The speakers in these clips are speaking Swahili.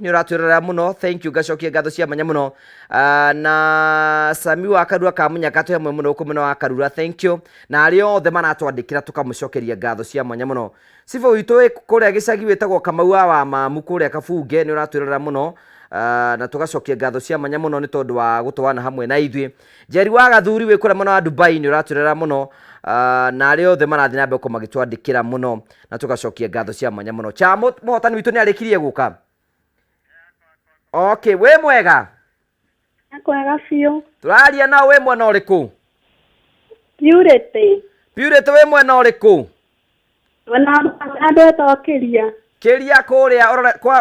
ni uratwirira muno, thank you gacokie ngatho cia manya muno. Na Sami wa Karura kamunya katwe hamwe muno kumena wa Karura, thank you. Na ari othe maratwandikira tukamucokeria ngatho cia manya muno. Sifa witwe kuria gicagi wetagwo Kamau wa Mamu kuria Kabunge ni uratwirira muno. Na tugacokia ngatho cia manya muno ni tondu wa gutwana hamwe na ithwi. Jeri wa Gathuri we kuria mwana wa Dubai ni uratwirira muno. Na ari othe marathi na mbeko magitwandikira muno na tugacokia ngatho cia manya muno. Cha muhotani witu ni arikirie guka. Okay, we mwega? Akwega biũ. Turaria na we mwena uriku? Purity. Purity we mwena uriku? Wana andu etokiria. Kiria kuria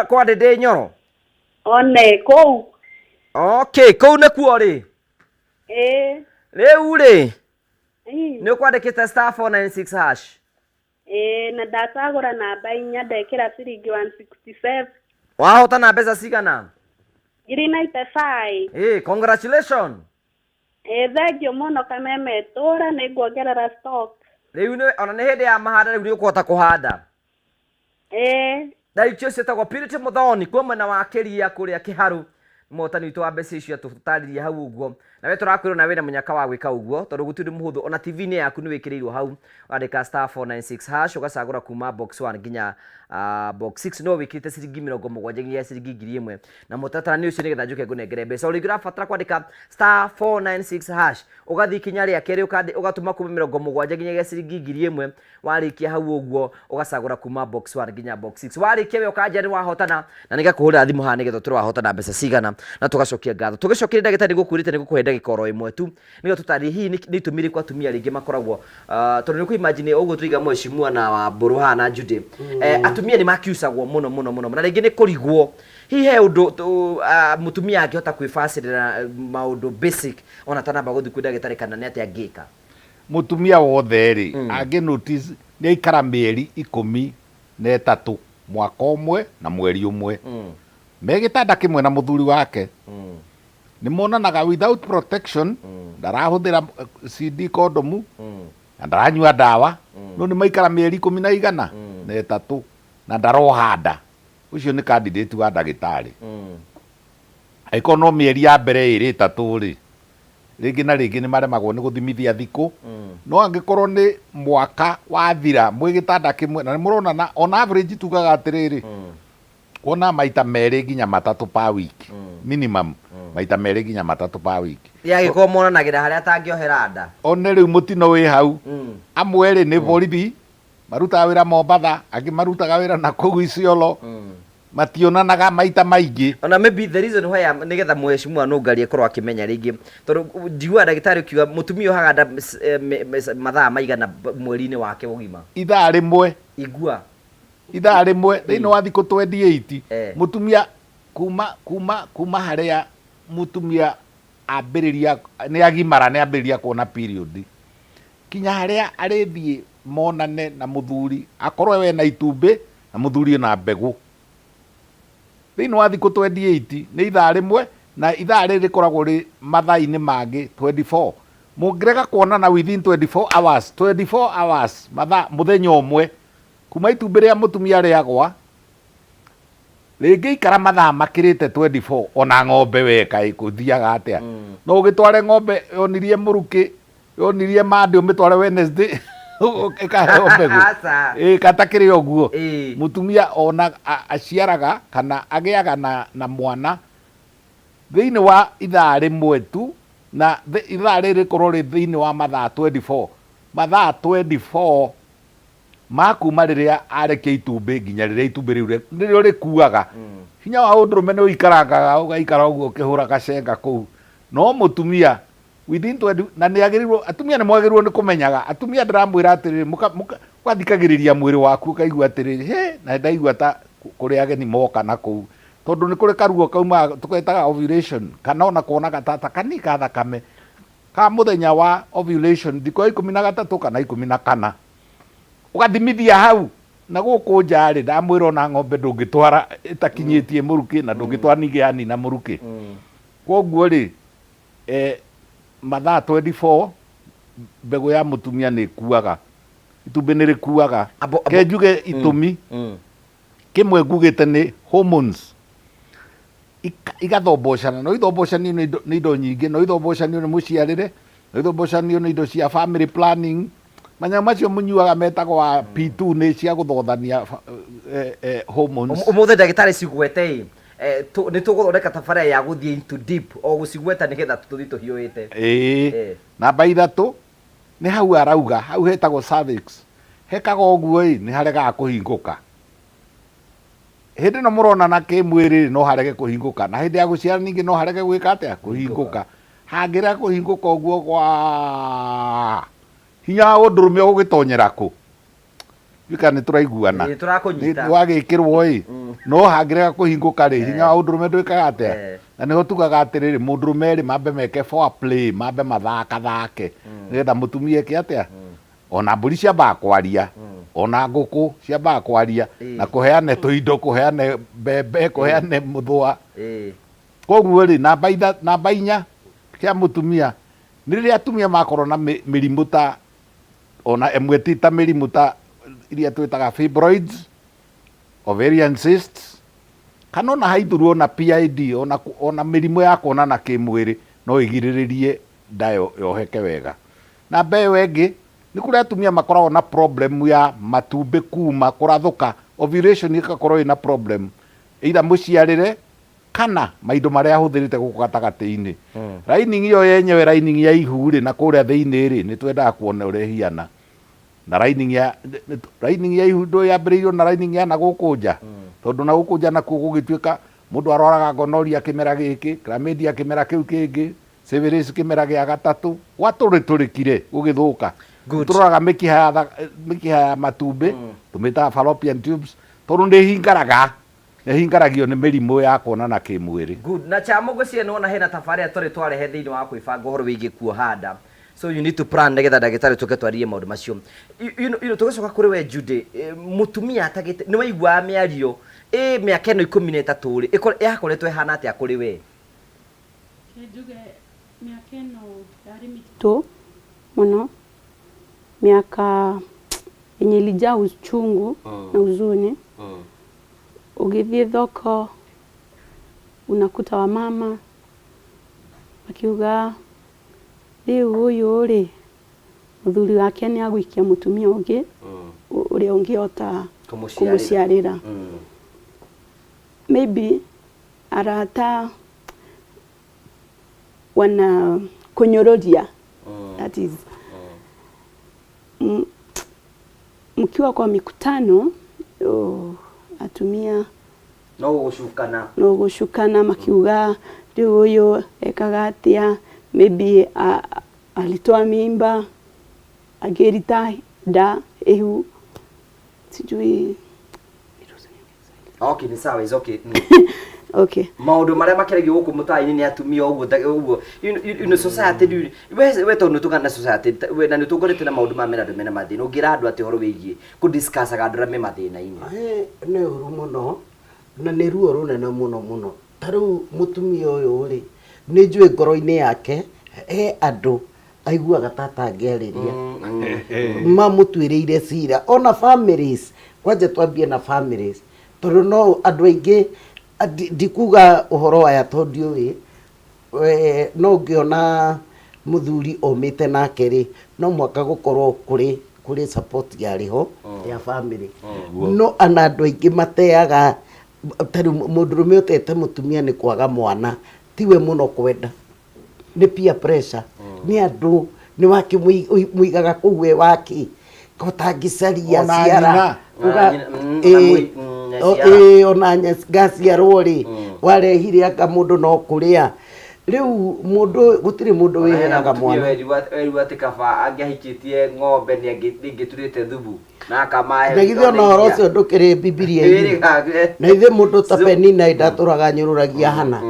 kwa Ndindi Nyoro? One kou. Okay, kou nikuo ri? Riu ri? Ni ukwandikite star 496 hash? Na ndatagura namba 4 ndekira ciringi 167. Wahotana mbeca cigana? 95. Congratulations. Thank you muno Kameme, tura niguongerera stock. Riu ni ona ni hindi ya mahanda riu ni ukuhota kuhanda? Ndaicio cietagwo Purity Muthoni kwa mwena wa Kiria kuria Kiharu. Muhotani witu wa mbeca icio tutaririe hau uguo. Nawe turakwirwo na wina munyaka wa gwika uguo tondu gutiri muhuthu ona TV ni yaku ni wikirirwo hau wandika star 496 hash ugacagura kuma box 1 nginya box 6 no wikirite ciringi 70 nginya ciringi 1000 na mutatara ni ucio nigetha njuke ngunengere mbeca uri girabatara kwandika star 496 hash ugathi kinya ria keri ugatuma kuma 70 nginya ciringi 1000 warikia hau uguo ugacagura kuma box 1 nginya box 6 warikia we ukanja ni wahotana na nigakuhurira thimu ha nigetha turi wahotana mbeca cigana na tugacokia ngatho tugicokia ndagitari gukurite ni gukuhenda gikoro imwe tu nigo tutari hi ni tumiri kwa tumia ringi makoragwo tondu ni ku imagine uguo tuiga mweshimua na wa Buruha na Jude atumia ni makiusagwo muno na ringi ni kurigwo hi he undu mutumia angihota kwifacirira maundu basic ona tanamba guthi ku ndagitari kana ni ati angika mutumia wothe ri angi notice ni ikara mieri 13 mwaka umwe na mweri umwe megitanda kimwe na muthuri wake ni monanaga without protection ndarahuthira CD condom na ndaranyua dawa no ni maikara mieri 13 na ndarohanda ucio ni candidate wa ndagitari aiko no mieri ya mbere iri 3 ri ringi na ringi ni maremagwo ni guthimithia thiku no angikorwo ni mwaka wathira mwigitanda kimwe na murona na on average tugaga atiriri ona maita meri nginya 3 per week minimum maita meri nginya 3 per week yagiko monanagira haria atangiohera nda one riu mutino wi hau amwe ri ni borithi maruta wira Mombatha angi marutaga wira na kuu Isiolo mationanaga maita maingi ona maybe the reason why nigetha mweshimua no ngari ekorwo akimenya ringi tondu njigua ndagitari ukiuga mutumia uhaga nda mathaa maigana mweri-ini wake ugima ithaa rimwe igua ithaa rimwe thiini wa thiku 28 mutumia kuma haria mutumia ambiriria ni agimara ni ambiriria kuona period kinya haria arithie monane na muthuri akorwe we na itumbi na muthuri na mbegu thiini wa thiku 28 ni ithaa rimwe na ithaa riri koragwo ri mathaa-ini mangi 24 mungirega kuonana within 24 hours mathaa muthenya umwe kuma itumbi ria mutumia riagwa ringi ikara mathaa makirite 24 ona ng'ombe weka ikuthiaga atia no ugitware ng'ombe yonirie muruki yonirie mande umitware Wednesday ikaheo mbegu katakiri oguo mutumia ona aciaraga kana agiaga na mwana thiini wa ithaa rimwe tu na ithaa riri korwo ri thiini wa mathaa 24 makuma riria arekia itumbi nginya riria itumbi riu nirio rikuaga hinya wa undurume ni uikarangaga ugaikara uguo ukihura gacenga kuu no mutumia within 20 na ni agirirwo atumia ni mwagirwo ni kumenyaga atumia ndiramwira atiriri mukathikagiriria mwiri waku ukaigua atiriri he na ndaigua ta kuri ageni moka na kuu tondu ni kuri karuo kauma tuketaga ovulation kana ona kuona gatata kanika thakame ka muthenya wa ovulation thiko 13 kana 14 ugathimithia hau na guku njari ndamwira ona ng'ombe ndungitwara itakinyitie muruki na ndungitwara nigiani na muruki koguo ri mathaa 24 mbegu ya mutumia ni kuaga itumbi ni rikuaga ke njuge itumi kimwe ngugite ni hormones igathombocana no ithombocanio nĩ indo nyingĩ no ithombocanio nĩ mũciarĩre no ithombocanio nĩ indo cia family planning manya macio mũnyuaga metagwo wa P2 nĩ cia gũthothania hormones ũmũthĩ ndagĩtarĩ cigwete nĩ tũgũthondeka tabarĩra ya gũthiĩ into deep o gũcigweta nĩgetha tũthiĩ tũhiũhĩte namba 3 nĩ hau arauga hau hetagwo cervix hekaga ũguo nĩ haregaga kũhingũka hĩndĩ no mũrona na kĩmwĩrĩ no harege kũhingũka na hĩndĩ ya gũciara ningĩ no harege gwĩka atĩa kũhingũka hangĩrega kũhingũka ũguo kwa hinya ũndũrũme ũgũgĩtonyera kũ wika nĩ tũraiguana wagĩkĩrwo no hangĩrega kũhingũka rĩ hinya ũndũrũme ndwĩkaga atĩa na nĩho tugaga atĩrĩrĩ mũndũrũme rĩ mambe meke foreplay mambe mathake nĩgetha mũtumia eke atĩa ona mbũri ciambaga kwaria ona ngũkũ ciambaga kwaria na kũheane tũindo kũheane mbembe kũheane mũthũa koguo rĩ namba 4 kĩa mũtumia nĩ rĩrĩa atumia makorwo na mĩrimũ ta ona ĩmwe ti ta mĩrimũ ta iria twĩtaga fibroids ovarian cysts kana ona haithurwo na PID ona mĩrimũ ya kuonana kĩmwĩrĩ no igirĩrĩrie nda yoheke wega namba ĩyo ĩngĩ nĩ kũrĩa atumia makoragwo na problem ya matumbĩ kuma kũrathũka ovulation ĩgakorwo ĩna problem either mũciarĩre kana maindo marĩa ahũthĩrĩte gũkũ gatagatĩ-inĩ lining ĩyo yenyewe lining ya ihu rĩ na kũrĩa thĩinĩ rĩ nĩ twendaga kuona ũrĩa hiana na lining ya ihu ndũ yambĩrĩirio na lining ya na gũkũ nja tondũ na gũkũ nja nakuo gũgĩtuĩka mũndũ arwaraga gonorrhea kĩmera gĩkĩ chlamydia kĩmera kĩu kĩngĩ syphilis kĩmera gĩa gatatũ gwatũrĩtũrĩkire gũgĩthũka tũroraga mĩkiha ya matumbĩ tũmĩtaga fallopian tubes tondũ nĩ hingaragio nĩ mĩrimũ ya kuonana kĩmwĩrĩ na chamo gũcie nĩ wona hena tabarĩra tũrĩ twarehe thĩinĩ wa kwĩbanga ũhoro wĩgiĩ kuoha nda so you need to plan nĩgetha ndagĩtarĩ tũke twarĩrie maũndũ macio tũgĩcoka kũrĩ we Judy mũtumia atagĩte nĩ waiguaga mĩario mĩaka ĩno 13 rĩ yakoretwo ĩhana atĩa kũrĩ we njuge mĩaka ĩno yarĩ mĩritũ mũno miaka yenye ilijaa uchungu na huzuni ukithiĩ thoko unakuta wamama wakiuga rĩu ũyũ rĩ mũthuri wake nĩ agũikia mũtumia ũngĩ ũrĩa ũngĩhota kũmũciarĩra maybe arata wana kunyororia that is mkiwa kwa mikutano atumia no gushukana makiuga rĩu ũyũ ekaga atĩa maybe alitoa mimba agĩrita nda ihu sijui okay ni sawa is okay okay maũndũ marĩa makeregio gũkũ mũtaĩ-inĩ nĩ atumia ũguo in society we tondũ tũgana society we na nĩ tũngorete na maũndũ ma mena andũ mena mathĩna ũngĩra andũ atĩ horo wĩgiĩ kũ-discussaga andũ arĩa me mathĩna-inĩ nĩ ũru mũno na nĩ ruo rũnene mũno ta rĩu mũtumia ũyũ rĩ nĩ njũĩ ngoro-inĩ yake he andũ aiguaga tata angĩarĩria mamũtuĩrĩire cira ona families kwanja twambie na families tondũ no andũ aingĩ ndikuga ũhoro aya tondũ no ngĩona mũthuri omĩte nake rĩ no mwaka gũkorwo kũrĩ support yarĩho ya family no ana andũ aingĩ mateaga tarĩ mũndũrũme ũtete mũtumia nĩ kwaga mwana tiwe mũno kwenda nĩ peer pressure nĩ andũ nĩ wakĩmũigaga kũu we waki kotangĩcaria ciara ona ngaciarwo rĩ warehire anga mũndũ no kũrĩa rĩu mũndũ gũtirĩ mũndũ wĩheaga mwana weru atĩ kaba angĩahikĩtie ng'ombe nĩngĩturĩte thubu na akamahe na githĩ ona ũhoro ũcio ndũkĩrĩ Bibilia-inĩ na ithe mũndũ ta Penina ndatũraga nyũrũragia hana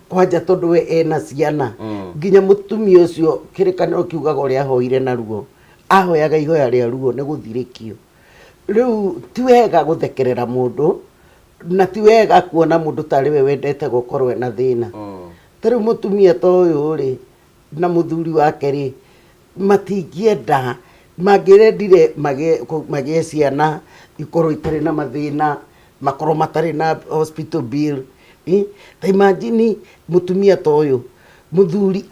kwanja tondũ we ena ciana nginya mũtumia ũcio kĩrĩkanĩro kiugaga ũrĩa ahoire na ruo ahoyaga ihoya rĩa ruo nĩ gũthirĩkio rĩu ti wega gũthekerera mũndũ na ti wega kuona mũndũ tarĩ we wendete gũkorwo ena thĩna tarĩu mũtumia ta ũyũ rĩ na mũthuri wake rĩ matingĩenda mangĩrendire magĩe ciana ikorwo itarĩ na mathĩna makorwo matarĩ na hospital bill ta imagine mutumia to uyu muthuri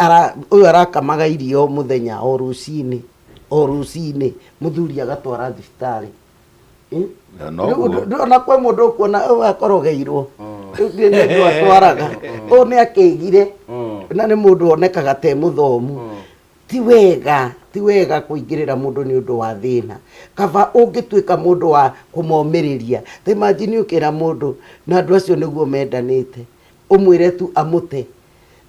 uyu arakamaga irio muthenya o rucini muthuri agatwara thibitari ona kwe mundu kuona akorogeirwo ndio atwaraga o ni akigire na ni mundu onekaga te muthomu ti wega kuingirira mundu ni undu wa thina kaba ungituika mundu wa kumomiriria ta imagine ukira mundu na andu acio niguo mendanite umwire tu amute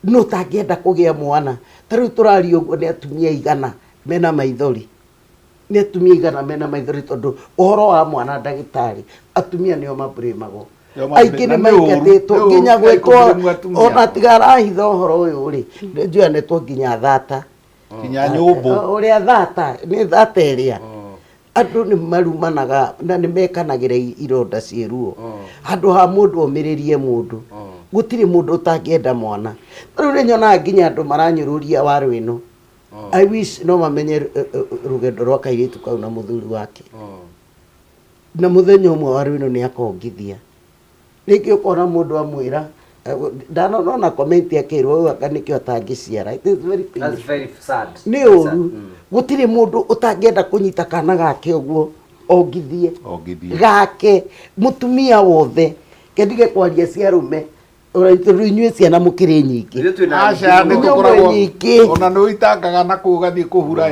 no tangienda kugia mwana tariu turari uguo ni atumia igana mena maithori ni atumia igana mena maithori tondu uhoro wa mwana ndagitari atumia nio mabremago aingĩ nĩ maingatĩtwo nginya gwĩtwo ona tigara hitha ũhoro ũyũ rĩ nĩnjuanĩtwo nginya thata nginya nyũmbũ ũrĩa thata nĩ thata ĩrĩa andũ nĩ marumanaga na nĩ mekanagĩra ironda ciĩruo handũ ha mũndũ omĩrĩrie mũndũ gũtirĩ mũndũ ũtangĩenda mwana rĩu nĩ nyonaga nginya andũ maranyũrũria waru ĩno I wish no mamenye rũgendo rwa kairĩtu kau na mũthuri wake na mũthenya ũmwe waru ĩno nĩ akongithia rĩngĩ ũkona mũndũ amwĩra ndanona comment akĩrwo ũyũ aka nĩkĩo atangĩciara it is very sad nĩ ũru gũtirĩ mũndũ ũtangĩenda kũnyita kana gake ũguo ongithie gake mũtumia wothe kendige kwaria cia rũme inyuĩ ciana mũkĩrĩ nyingĩ aca nĩ tũkoragwo ona nĩ ũitangaga na kũu ũgathiĩ kũhura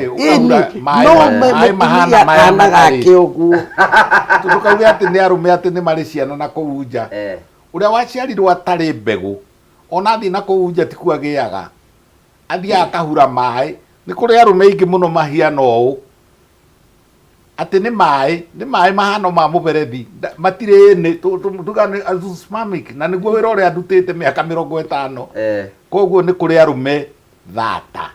maĩ mahana kana gake ũguo tũkauge atĩ nĩ arũme atĩ nĩ marĩ ciana na kũu nja ũrĩa waciarirwo atarĩ mbegũ ona athiĩ na kũu nja ti kwagĩaga athiaga akahura maĩ nĩ kũrĩ arũme aingĩ mũno mahiana ũũ atĩ nĩ maĩ mahano ma mũberethi matirĩ nĩ tugane azuspamic na nĩguo wĩra ũrĩa ndutĩte mĩaka 50 koguo nĩ kũrĩ arũme thata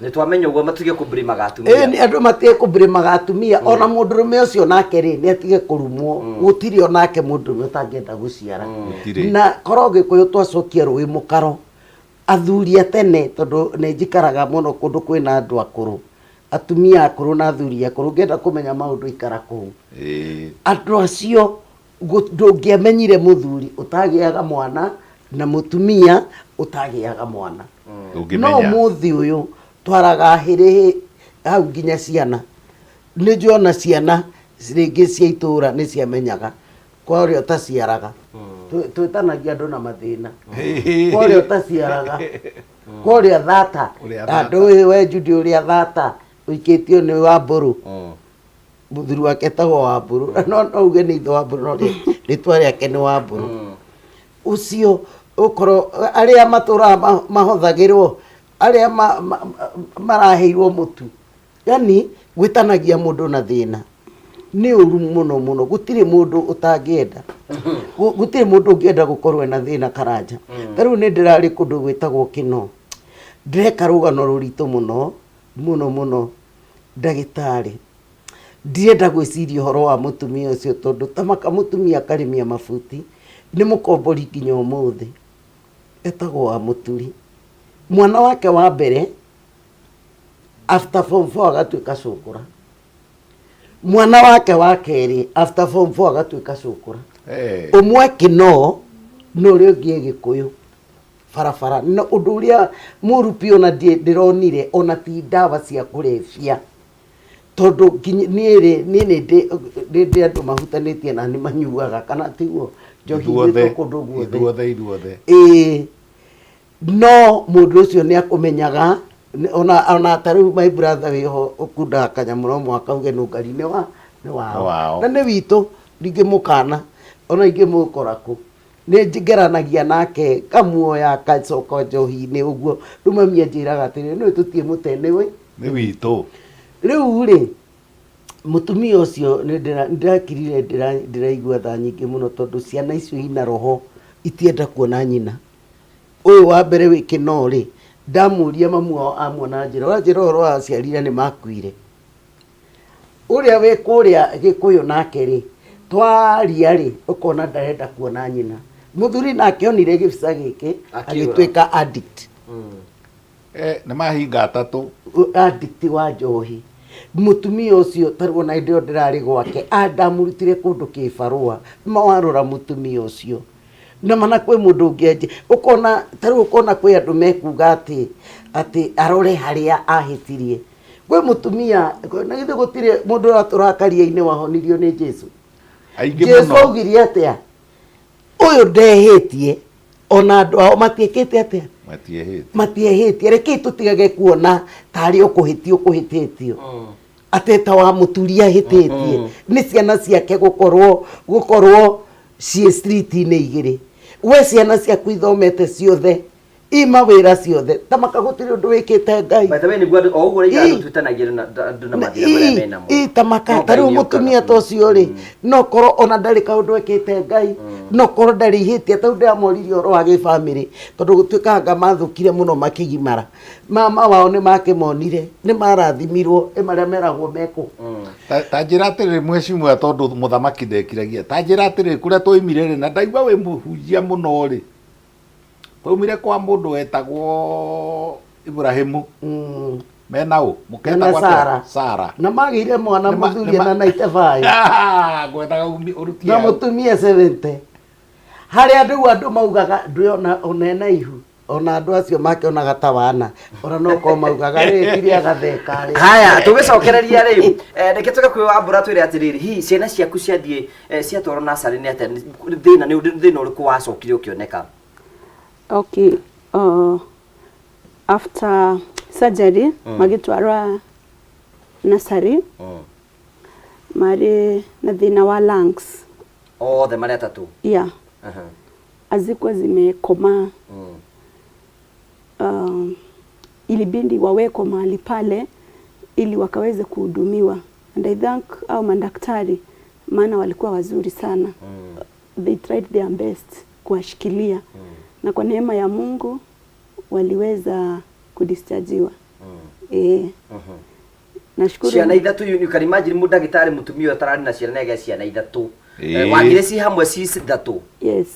nĩ twamenya ũguo matige kũbrĩmaga atumia nĩ andũ matige kũbrĩmaga atumia ona mũndũrũme ũcio nake rĩ nĩ atige kũrumwo gũtirĩ onake mũndũrũme ũtangĩenda gũciara na korwo Gĩkũyũ twacokia rũĩ mũkaro athuri a tene tondũ nĩ njikaraga mũno kũndũ kwĩna andũ akũrũ atumia akũrũ na athuri akũrũ ngenda kũmenya maũndũ ikara kũu andũ acio ndũngĩamenyire mũthuri ũtagĩaga mwana na mũtumia ũtagĩaga mwana no mũthĩ ũyũ twaraga hĩrĩ hau nginya ciana nĩ njona ciana rĩngĩ cia itũũra nĩ ciamenyaga kwa ũrĩa ũtaciaraga twĩtanagia andũ na mathĩna kwa ũrĩa ũtaciaraga kwa ũrĩa thata andũ we Judy ũrĩa thata ũikĩtio nĩ Wambũrũ mũthuri wake tagwo Wambũrũ no uge nĩ ithe Wambũrũ no rĩtwa rĩake nĩ Wambũrũ ũcio ũkorwo arĩa matũũraga mahũthagĩrwo arĩa maraheirwo mũtu yani gwĩtanagia mũndũ na thĩna nĩ ũru mũno mũno gũtirĩ mũndũ ũtangĩenda gũtirĩ mũndũ ũngĩenda gũkorwo na thĩna Karanja tarĩu nĩ ndĩrarĩ kũndũ gwĩtagwo Kĩno ndĩreka rũgano rũritũ mũno mũno mũno ndagĩtarĩ ndirenda gwĩciria ũhoro wa mũtumia ũcio tondũ tamaka mũtumia akarĩmia mabuti nĩ mũkombori nginya ũmũthĩ etagwo wa Mũturi mwana wake wa mbere after form 4 agatuĩka cũkũra mwana wake wa kerĩ after form 4 agatuĩka cũkũra ũmwe Kĩno no ũrĩa ũngĩ Gĩkũyũ barabara na ũndũ ũrĩa mũru piũ na ndĩronire ona ti ndawa cia kũrebia tondũ niĩ ndĩ andũ mahutanĩtie na nĩ manyuaga kana tiguo njohi kũndũ guothe no mũndũ ũcio nĩ akũmenyaga ona tarĩu my brother wĩho ũkundaga kanyamũ no mwaka uge nũngari nĩ wao na nĩ witũ ndingĩmũkana ona ingĩmũkora kũ nĩ ngeranagia nake kamuoya kacoka njohi-inĩ ũguo rĩu mami anjĩraga atĩrĩ nĩ tũtiĩ mũtene we nĩ witũ rĩu rĩ mũtumia ũcio nĩndĩrakirire ndĩraigua tha nyingĩ mũno tondũ ciana icio ina roho itienda kuona nyina ũyũ wa mbere wĩ Kĩno rĩ ndamũria mamu amuona njĩra ũhoro wa aciarire nĩ makuire ũrĩa wĩ kũrĩa Gĩkũyũ nake rĩ twaria rĩ ũkona ndarenda kuona nyina mũthuri nake onire gĩbica gĩkĩ agĩtuĩka addict nĩ mahinga atatũ addict wa njohi mũtumia ũcio tarwo na indo ndĩrarĩ gwake ndamũrutire kũndũ kĩbarũa mawarora mũtumia ũcio na mana kwe mundu ngeje ukona taru ukona kwe andu mekuga ati arore haria ahitirie kwe mutumia na githe gutire mundu aturakaria-ini wahonirio ni Jesu Jesu augire atia uyu ndehitie ona andu ao matiekete atia matiehĩtie reke tutigage kuona tari ukuhitio ateta wa muturia ahĩtĩtie ni ciana ciake gukorwo cie street-inĩ igĩrĩ we ciana ciaku ithomete ciothe ima wĩra ciothe ta makagutire undu wikite Ngai by the way niguo o uguo iga tutanagia andu na mathira maria mena mo ta makataru mutumia to cio ri no korwo ona ndari kaundu wikite Ngai no korwo ndari hitie ta ndia moririo ro wa gifamily tondu gutwikanga mathukire muno makigimara mama wao ni makimonire ni marathimirwo maria meragwo meko ta njira atiri mwecimu tondu muthamaki ndekiragia ta njira atiri kuria twoimire ri na ndaigua wi muhunjia muno ri twaumire kwa mundu wetagwo Ibrahimu mena u mukenda kwa Sara na magire mwana muthuri na 95 gwethaga urutia na mutumia 70 hari andu maugaga ndriona onena ihu ona andu acio makionaga ta wana ona no ko maugaga ri kiri agatheka ri haya tugicokereria ri reke tuge kwi wambura twire atiriri hi ciana ciaku ciathie ciatwaro nasari ni ate thina uriku wacokire ukioneka Okay, after surgery, magitwarwa nursery, mari na thina wa lungs. The mari atatu? Yeah. Azikuwa zimekoma. Ilibindi waweko mahali pale, ili wakaweze kuhudumiwa. And I thank au mandaktari, maana walikuwa wazuri sana. They tried their best kuwashikilia. Na kwa neema ya Mungu waliweza kudischargiwa. Nashukuru. Ciana ithatu you can imagine mudagitari mutumia tarari na ciana nege ciana ithatu. Wagire ci hamwe ci ithatu. Yes.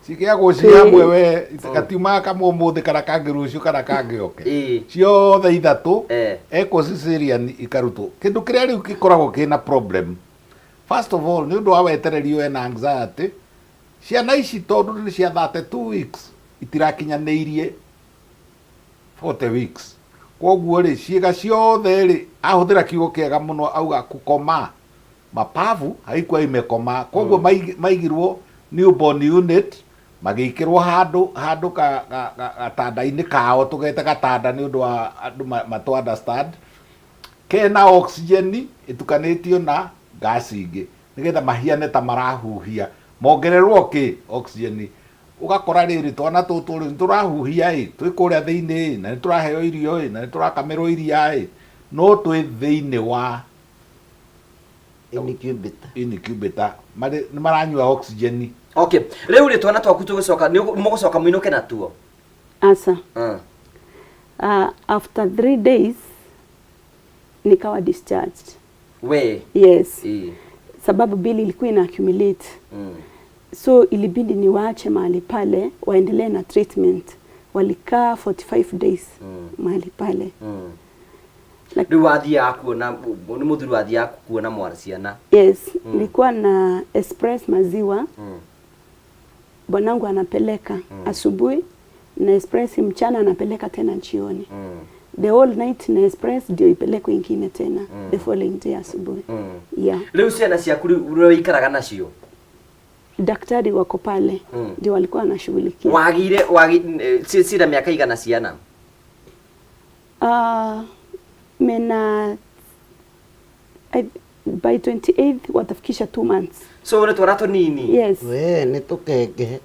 Cikiagwo ci hamwe we ikatiuma kamo muthi kana kangi rucio kana kangi oke. Ciothe ithatu eko cesarean ikarutwo. Kindu kiria riu gikoragwo kina problem. First of all, ni undu wa wetererio na anxiety. Ciana ici tondu ni cia 32 weeks itirakinyanĩirie 40 weeks koguo ri ciĩga ciothe ri ahuthira kiugo kiega muno auga kukoma mapavu haikuwa imekoma koguo maigirwo newborn unit magĩikĩrwo handu gatanda-inĩ kao tugete gatanda ni undu wa andu matu understand kena oxygen itukanĩtio na gas ingĩ nigetha mahiane ta marahuhia mongererwo ki oxygen ugakora riri twana tutu ri turahuhia twi kuria thiini na nituraheo irio na niturakamerwo iria no twi thiini wa incubator mari ni maranyua oxygen. Okay, riu ri twana twaku tugucoka ni mugucoka muinuke natuo asa after 3 days nikawa discharged. We yes sababu bili ilikuwa ina accumulate so ilibidi niwaache mahali pale waendelee na treatment. Walikaa 45 days mahali pale. Riu wathia kuona ni muthuri wathia kuona mwana ciana? Yes, nilikuwa na express maziwa. Bwanangu anapeleka asubuhi na express mchana anapeleka tena jioni. The whole night na express ndio ipelekwe ingine tena the following day asubuhi. Yeah. Riu ciana ciaku riu ikaraga nacio? Daktari wako pale ndio walikuwa wanashughulikia. Wagire sira miaka igana ciana? Mena by 28 watafikisha 2 months. So ni twana tunini? Yes. We ni tukenge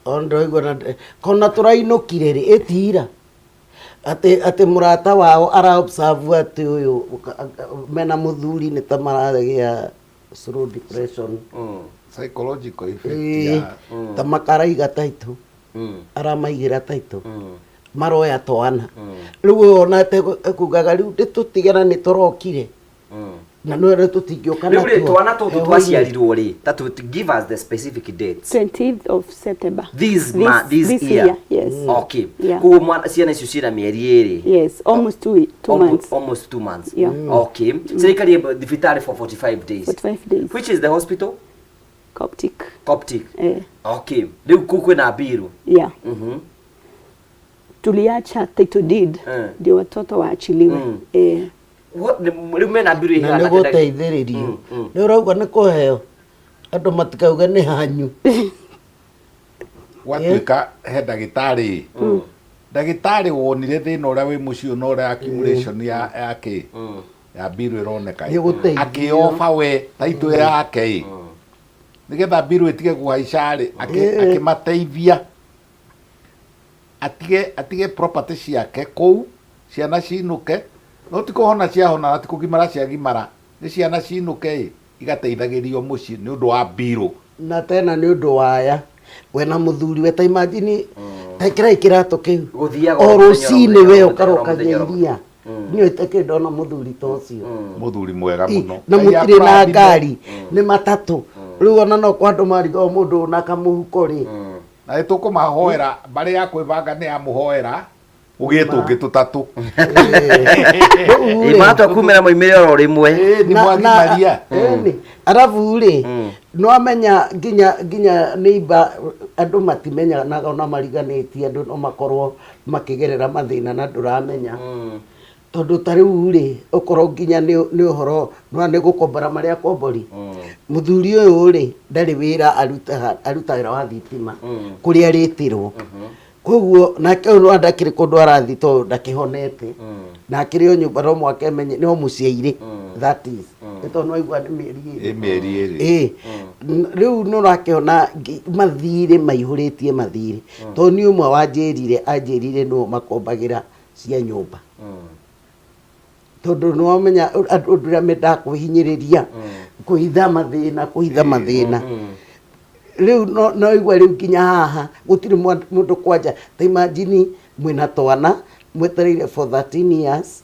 ondo igona kona turainukire ri etira ate murata wao ara observe ati uyu mena muthuri ni tamaragia slow depression psychological effect tamakaraiga taitu aramaigira taitu maroya twana riu ona te kugaga riu tutigera ni turokire na no re tutigioka na riu twana tutu twaciarirwo ri that would give us the specific dates. 20th of September this year. Yes. Okay. Ku mwana ciana icio cira mieri iri? Yes, almost 2 months. Almost 2 months. Yeah. Okay. So ikari thibitari for 45 days. 45 days. Which is the hospital? Coptic. Okay. Leo kuku na biru. Yeah. Tuliacha title deed ndio watoto waachiliwe. Leo na biru hii na guteithiririo. Ni urauga ni kuheo. Andu matikauga ni hanyu. Watuika he ndagitari. Ndagitari wonire thina uria wi mucio na uria accumulation yake ya biru ironeka. Akiofa we title yake. Nigetha biru itige kuhaica ri akimateithia atige property ciake kou ciana cinuke no tiko hona cia hona ati kugimara cia gimara ni ciana cinuke igateithagirio muci ni undu wa biru na tena ni undu waya we na muthuri we ta imagine tekira ikirato kiu o rucini we ukarokagia iria niyo iteke ndona muthuri tocio muthuri mwega muno na mutire na ngari ni matatu riu ona no kwandu marigo mundu na kamuhuko ri na tukumahoera bari ya kwibanga ni amuhoera ugitungi tutatu imato kumera moimire oro rimwe ni mwagimaria arabu ri no amenya ginya neighbor andu matimenya na ona mariganitie andu no makorwo makigerera mathina na nduramenya tondu tariu ri ukorwo ginya ni uhoro no ni gukombora maria kombori muthuri uyu ri ndari wira aruta wira wa thitima kuri aritirwo koguo nake no andakire kundu arathi to ndakihonete na akiri nyumba no mwake menye no muciiri that is to no igwa ni mieri iri riu no rakiona mathire maihuritie mathire to ni umwe anjirire no makombagira cia nyumba tondu no amenya andu ria menda kuhinyiriria kuhitha mathina riu no igwa riu kinya haha gutiri mundu kwanja ta imagine mwina twana mwetereire for 13 years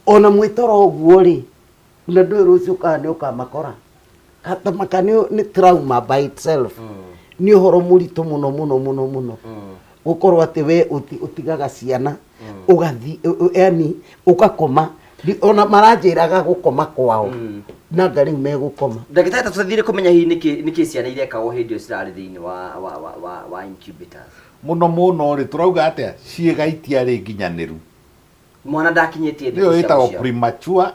ona mwitoro guo ri na ndu rucio kana ukamakora kata makani ni trauma by itself ni uhoro murito muno gukorwo ati we utigaga ciana ugathi yani ukakoma ona maranjiraga gukoma kwao na ngari megukoma ndagitari tutathire kumenya hi niki ciana irekago hindi cirari thiini wa incubators muno ri turauga atia ciega itiari nginyaniru mwana ndakinyitie ndio itago premature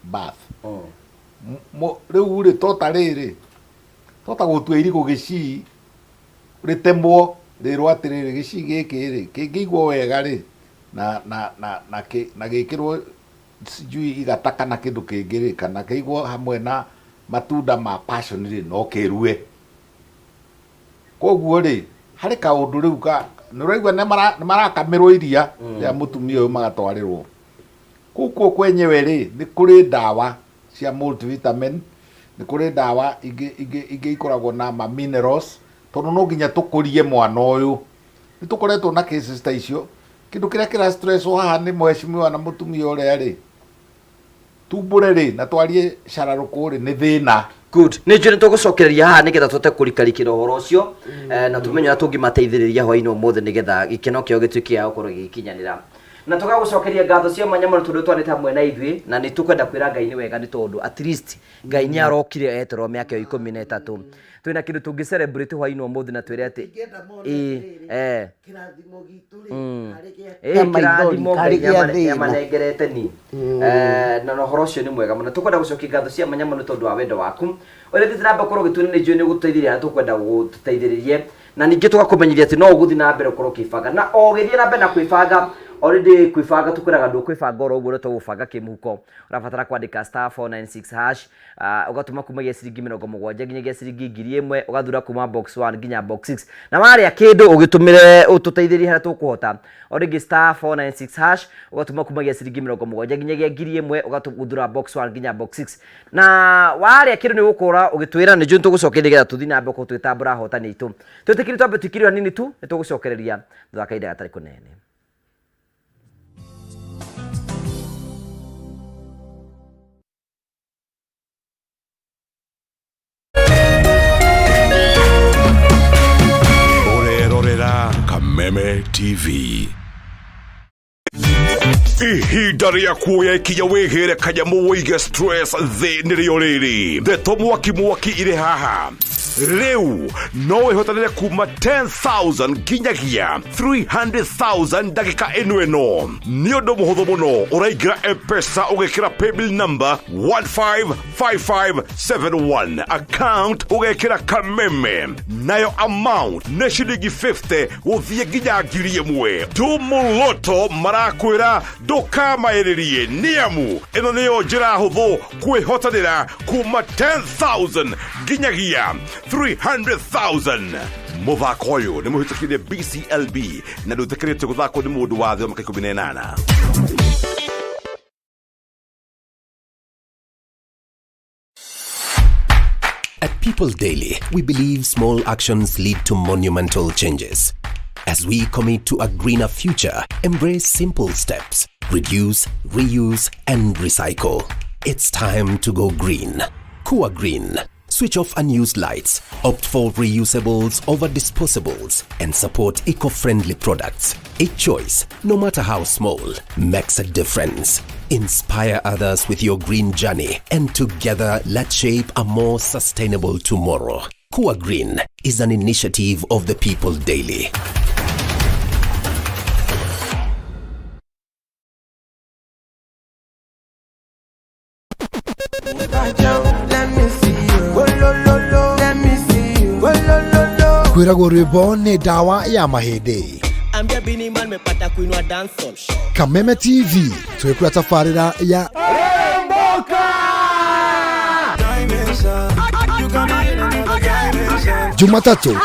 birth riu ri tota gutua irigo gici ritemwo rirwo atiriri gici giki ri kingigwo wega ri na gikirwo sijui igataka na kindu kingiri kana keigwo hamwe na matunda ma passion ri no kirue koguo ri hari kaundu riu ka nuraigwa ne marakamirwo iria ya mutumia uyu magatwarirwo kuko kwenyewe ri ni kuri dawa cia multivitamin ni kuri dawa ingi ikoragwo na ma minerals tondu no nginya tukurie mwana uyu ni tukoretwo na cases ta icio kindu kiria kira stress haha ni mheshimiwa na mutumia uria ri tumbure ri na twarie cararuku ri ni thina good ni njuri tugucokereria haha nigetha tute kurikarikira uhoro ucio na tumenye tungimateithiriria hwaini umuthe nigetha gikeno kio gituike ya gukorwo gikinyanira na tugagucokeria ngatho cia manyamano tundu twanite hamwe na ithui na ni tukwenda kwira Ngai ni wega ni tondu at least Ngai ni arokire eterwo miaka 13 twina kindu tungi celebrate hwaini umuthe na twire ati kirathimo gitu ri kirathimo Ngai amanengerete ni na uhoro ucio ni mwega muno tukwenda gucokia ngatho cia manyamano tondu wa wendo waku ore thitiramba korwo gitwine ni njui ni guteithĩrĩria na tukwenda guteithĩrĩrie na ningi tugakumenyithia ati no uguthi na mbere korwo kibanga na o githie na mbere na kwibanga already kwibanga tukwiraga ndu kwibanga oro uguo to gubanga kimuhuko urabatara kwandika *496# ugatuma kumagia ciringi 70 nginyagia ciringi 1000 ugathura kuma box 1 nginya box 6 na waria kindu ugitumire ututeithĩrĩrie hara tukuhota already *496# ugatuma kumagia ciringi 70 nginyagia 1000 ugathura box 1 nginya box 6 na waria kindu ni gukura ugitwira ni njui tugucokereria tuthi na mbere ko twitambura hotani itu tutikiri twambe tukiriwa nini tu ni tugucokereria thakaida gatari kunene. Kameme TV. ihinda rĩa kuoya ikinya wĩgĩre kanyamu wĩige stress thĩ nĩrĩo rĩrĩ. Ndeto mwaki irĩ haha. Rĩu no wĩhotanĩre kuma 10,000 nginyagia 300,000 ndagĩka ĩno. Nĩ ũndũ mũhũthũ mũno, ũraingĩra M-Pesa ũgekĩra paybill number 155571, account ũgekĩra Kameme, nayo amount nĩ ciringi 50 gũthiĩ nginya 1,000. Tumuloto marakwĩra ndũkamaĩrĩrie nĩamu ĩno nĩyo njĩra hũthũ kwĩhotanĩra kuma 10,000 nginyagia 300,000. Mũthako ũyũ nĩ mũhĩtũkĩire BCLB na ndũtĩkĩrĩtio gũthakwo nĩ mũndũ wa thĩ wa mĩaka 18. At People Daily, we believe small actions lead to monumental changes. As we commit to a greener future, embrace simple steps, reduce, reuse, and recycle. It's time to go green. Kuwa Green. Switch off unused lights, opt for reusables over disposables, and support eco-friendly products. Each choice, no matter how small, makes a difference. Inspire others with your green journey, and together let's shape a more sustainable tomorrow. Kuwa Green is an initiative of the People Daily. Kwiragwo rwĩmbo nĩ ndawa ya mahĩndĩ. Kameme TV twĩkũra tabarĩra ya Jumatatu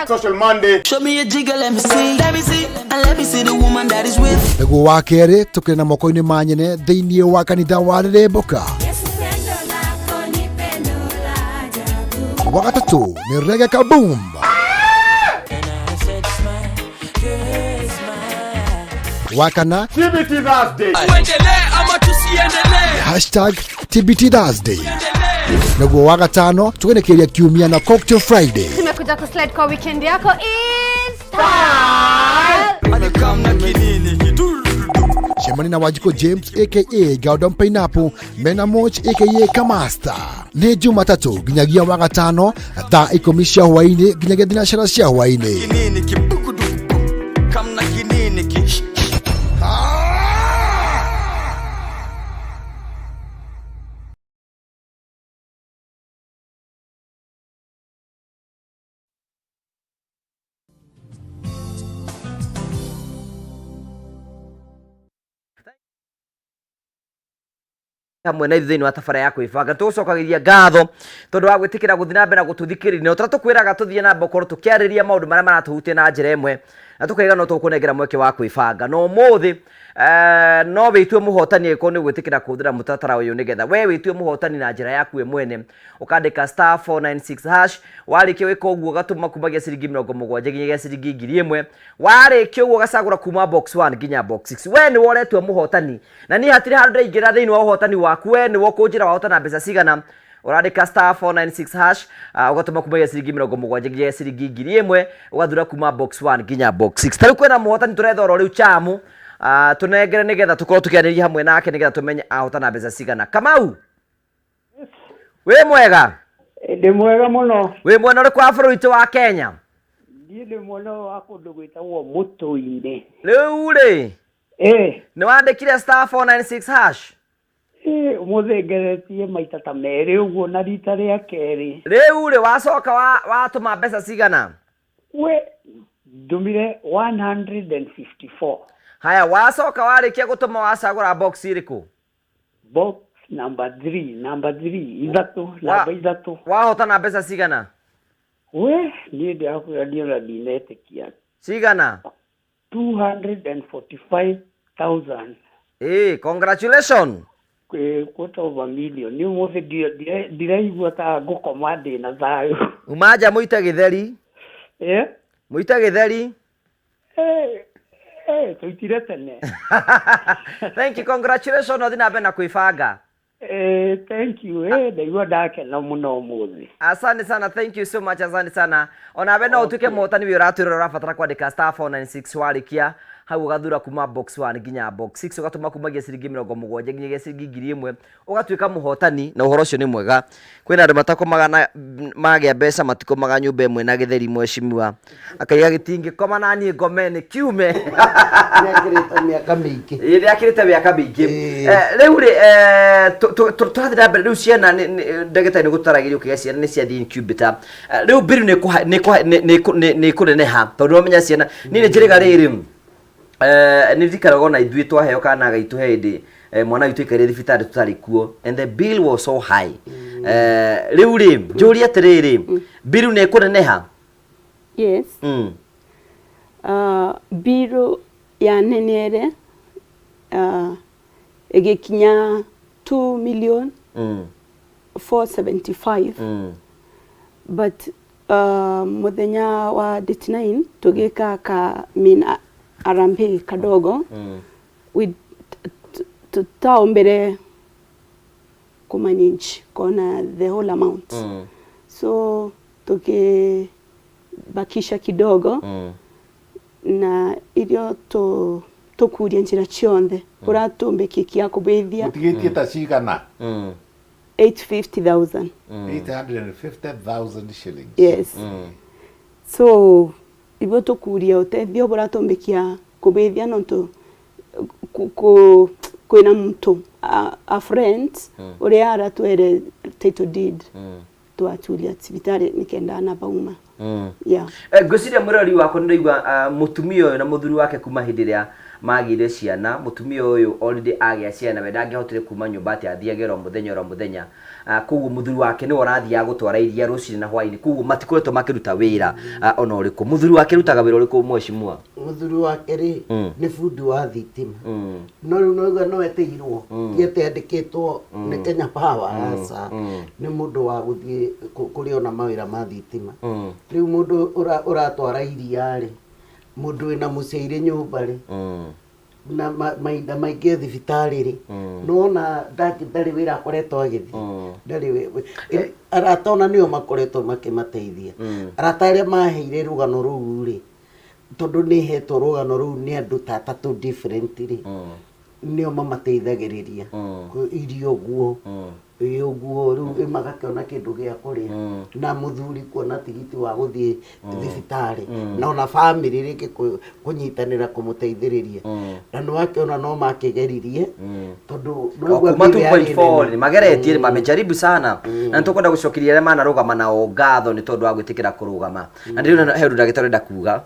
#Social Monday. Show me a jiggle, let me see. Let me see. And let me see the woman that is with. Nĩguo wa kerĩ tũkĩrĩ na moko-inĩ ma nyene thĩinĩ wa kanitha wa Rĩrĩmbũka. Wa gatatũ nĩ Reggae Kaboom. Wa kana TBT Thursday. #TBT Thursday. Nĩguo wa gatano tũgerekeria kiumia na Cocktail Friday. Tumekuja kuslide kwa weekend yako Easter. Shemani na Wajiko James aka Gaudon Pineapple, Mena Moch aka Kamasta. Nĩ Jumatatu nginyagia wa gatano thaa 10 cia hwaĩ-inĩ nginyagia thinacara cia hwaĩ-inĩ. hamwe na ithuĩ-inĩ wa tabara ya kwĩbanga tũcokagĩria ngatho tondũ wa gwĩtĩkĩra gũthiĩ na mbere na gũtũthikĩrĩria no tũkwĩraga tũthiĩ na mbere gũkorwo tũkĩarĩria maũndũ marĩa maratũhutia na njĩra ĩmwe na tũkaiga no tũkũnengera mweke wa kwĩbanga no ũmũthĩ no wĩtue mũhotani ĩko nĩ gwĩtĩkĩra kũhũthĩra mũtaratara ũyũ nĩgetha we wĩtue mũhotani na njĩra yaku we mwene ũkandĩka *496# warĩkia wĩka ũguo gatũma kumagia ciringi 70 nginyagia ciringi 1,000 warĩkia ũguo gacagũra kuma box 1 nginya box 6 we nĩ woretwo mũhotani na niĩ hatirĩ handũ ndaingĩra thĩinĩ wa ũhotani waku we nĩ wokũnjĩra wahotana mbeca cigana ũrandĩka *496# ũgatũma kumagia ciringi 70 nginyagia ciringi 1,000 ũgathura kuma box 1 nginya box 6 tarĩu kwĩna mũhotani tũrethora rĩu chamu tunengere nigetha tukorwo tukiarĩria hamwe nake nigetha tumenye ahotana mbeca cigana. Kamau we mwega? Ndi mwega muno. We mwena ũrĩkũ wa bũrũri wa Kenya? Ndi mwena wa kũndũ gwĩtagwo Mũtũi-inĩ. Rĩu rĩ nĩ wandĩkire *496#? Ũmũthĩ ngeretie maita ta merĩ ũguo na rita rĩa kerĩ. Rĩu rĩ wacoka watũma mbeca cigana? We ndũmire 154. Haya wacoka warĩkia gũtũma wacagũra box ĩrĩkũ? Box number 3 ithatũ. Wahotana mbeca cigana? We niĩ ndĩrakwĩra ndiona ndinetĩkia. Cigana? 245,000. Congratulations. Quarter of a million. Nĩ ũmũthĩ ndiraigua ta ngũkoma ndĩna thayũ. Umanja mũite gĩtheri? Mũite gĩtheri? Tũitire tene. Thank you, congratulations no thina mbere na kwĩbanga. Thank you. Ndaigua ndakena mũno ũmũthĩ. Asante sana, thank you so much, asante sana. Ona we no utuke mũhotani wĩ ũratwĩra ũrabatara kwandĩka *496 warĩkia hau ugathura kuma box 1 nginya box 6 ugatuma kumagia ciringi 70 nginya ciringi 1000 ugatuika muhotani na uhoro cio ni mwega kwina andu matakomaga na magia mbeca matikomaga nyumba imwe na githeri mweshimiwa akaiga gitingi koma nani ngomeni kiume miaka mingi iri akirite miaka mingi riu ri turathira mbere riu ciana ndagĩtarĩ nĩgũtaragirio kiga ciana nĩ cia incubator riu mbiru nĩ kũneneha tondũ ũmenya ciana nĩ njĩrĩga rĩrĩ nĩ thikaraga na ithuĩ twaheo kana gaitũ hĩndĩ mwana witũ ikarĩ thibitarĩ tũtarĩ kuo and the bill was so high riu rĩ njũria atĩrĩrĩ mbiru nĩ kũneneha yes biru ya nenere igikinya 2 million 475 but muthenya wa 9 tugika ka arambe kadogo we tutaombere kumanage kona the whole amount so bakisha kidogo na irio tukuria njira cionthe uratumbe ya kubithia utigitie ta cigana 850,000 850,000 shillings yes so ibo tukuria utethio buratumbikia kubithia nonto kwina mtu a friend uria aratwere title deed twatulia cibitari nikenda na bauma yeah ngwiciria murori wako nĩraigua mutumia ũyũ na muthuri wake kuma hĩndĩ ĩrĩa magire ciana mutumia ũyũ already agĩa ciana we ndangĩhotire kuma nyũmba ati athiage ro muthenya koguo muthuri wake nĩ ũrathiaga gũtwara iria rũcinĩ na hwainĩ koguo matikoretwo makĩruta wĩra ona ũrĩkũ muthuri wake rutaga wĩra ũrĩkũ mweshimua muthuri wake rĩ nĩ bundi wa thitima no rĩu no eteirwo gĩete andĩkĩtwo nĩ Kenya Power asa nĩ mũndũ wa gũthiĩ kũrĩ ona mawĩra ma thitima rĩu mũndũ ũratwara iria rĩ mũndũ wĩna mũciari nyũmba rĩ na mahinda maingĩ thibitarĩ rĩ nona ndarĩ wĩra akoretwo agĩthiĩ ndarĩ aratona nĩo makoretwo makĩmateithia arata arĩa maheire rũgano rũu rĩ tondũ nĩ hetwo rũgano rũu nĩ andũ tatatũ different rĩ nĩo mamateithagĩrĩria irio guo uguo rĩu magakĩona kĩndũ gĩa kũrĩa na mũthuri kuona tigiti wa gũthiĩ thibitarĩ na ona family rĩngĩ kũnyitanĩra kũmũteithĩrĩria na nĩ wakĩona no makĩgeririe tondũ kuma 2.4 nĩ mageretie mamejaribu sana na nĩtũkwenda gũcokeria arĩa manarũgama nao ngatho nĩ tondũ wa gwĩtĩkĩra kũrũgama na ndĩrona he ũndũ ndagĩtarĩ enda kuga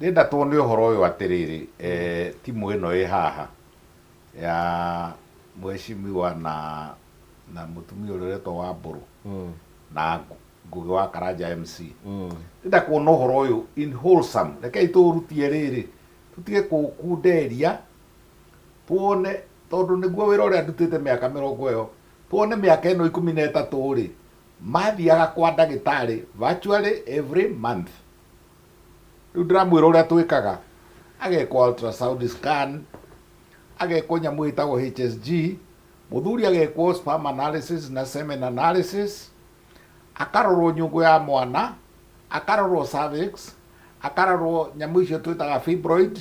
ndĩrenda tuone ũhoro ũyũ atĩrĩrĩ timu ĩno ĩ haha ya mweshimiwa na mutumia ũrĩa ũretwo wa Mbũrũ na Ngugi wa Karanja MC ndĩrenda kuona ũhoro ũyũ in wholesome rekei tũrutie rĩrĩ tutige kunderia tuone tondũ nĩguo wĩra ũrĩa ndutĩte mĩaka 20 tuone mĩaka ĩno 13 rĩ mathiaga kwa ndagĩtarĩ virtually every month rĩu ndĩramwĩra ũrĩa twĩkaga agekwo ultrasound scan agekwo nyamũ ĩtagwo HSG muthuri agekwo sperm analysis na semen analysis akarorwo nyũngũ ya mwana akarorwo cervix akarorwo nyamũ icio twĩtaga fibroid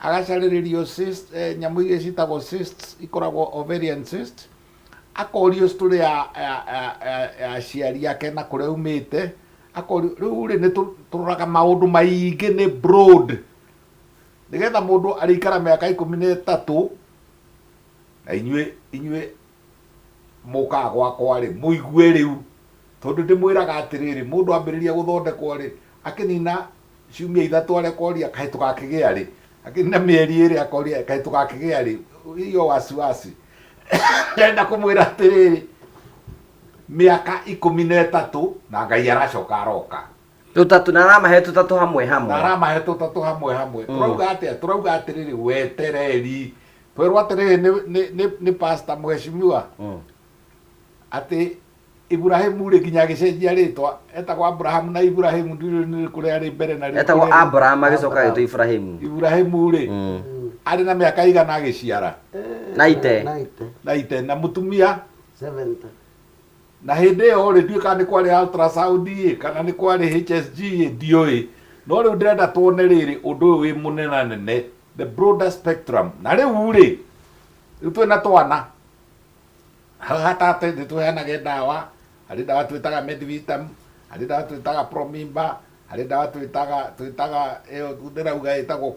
agacarĩrĩrio cyst nyamũ iria citagwo cysts ikoragwo ovarian cyst akorio story ya ciari yake na kũrĩa umĩte rĩu rĩ nĩ tũroraga maũndũ maingĩ nĩ broad nĩgetha mũndũ arĩikara mĩaka 13 na inyuĩ mũkaga gwakwa rĩ mũigue rĩu tondũ ndĩmwĩraga atĩrĩrĩ mũndũ ambĩrĩria gũthondekwo rĩ akĩnina ciumia 3 arekoria kahĩtũka kĩgĩa rĩ akĩnina mĩeri 2 akoria kahĩtũka kĩgĩa rĩ iyo wasiwasi ndenda kũmwĩra atĩrĩrĩ mĩaka 13 na Ngai aracoka aroka tutatu na aramahe tutatu hamwe turauga atĩrĩrĩ wetereri twerwo atĩrĩrĩ nĩ pastor mweshimiwa atĩ Ibrahimu rĩ nginya gĩcenjia rĩtwa etagwo Abraham na Ibrahimu nĩ kũrĩa arĩ mbere na rĩ etagwo Abraham agĩcoka gĩtwa Ibrahimu rĩ arĩ na mĩaka igana agĩciara 90 na mutumia 70 na hĩndĩ ĩyo rĩ ndiũĩ kana nĩ kwarĩ ultrasound kana nĩ kwarĩ HSG ndiũĩ no rĩu ndĩrenda tuone rĩrĩ ũndũ ũyũ wĩ mũnenanene the broader spectrum na riu ri twina twana hatate nditweanaga dawa hari dawa twitaga medvitam hari dawa twitaga promimba hari dawa twitaga ndirauga itagwo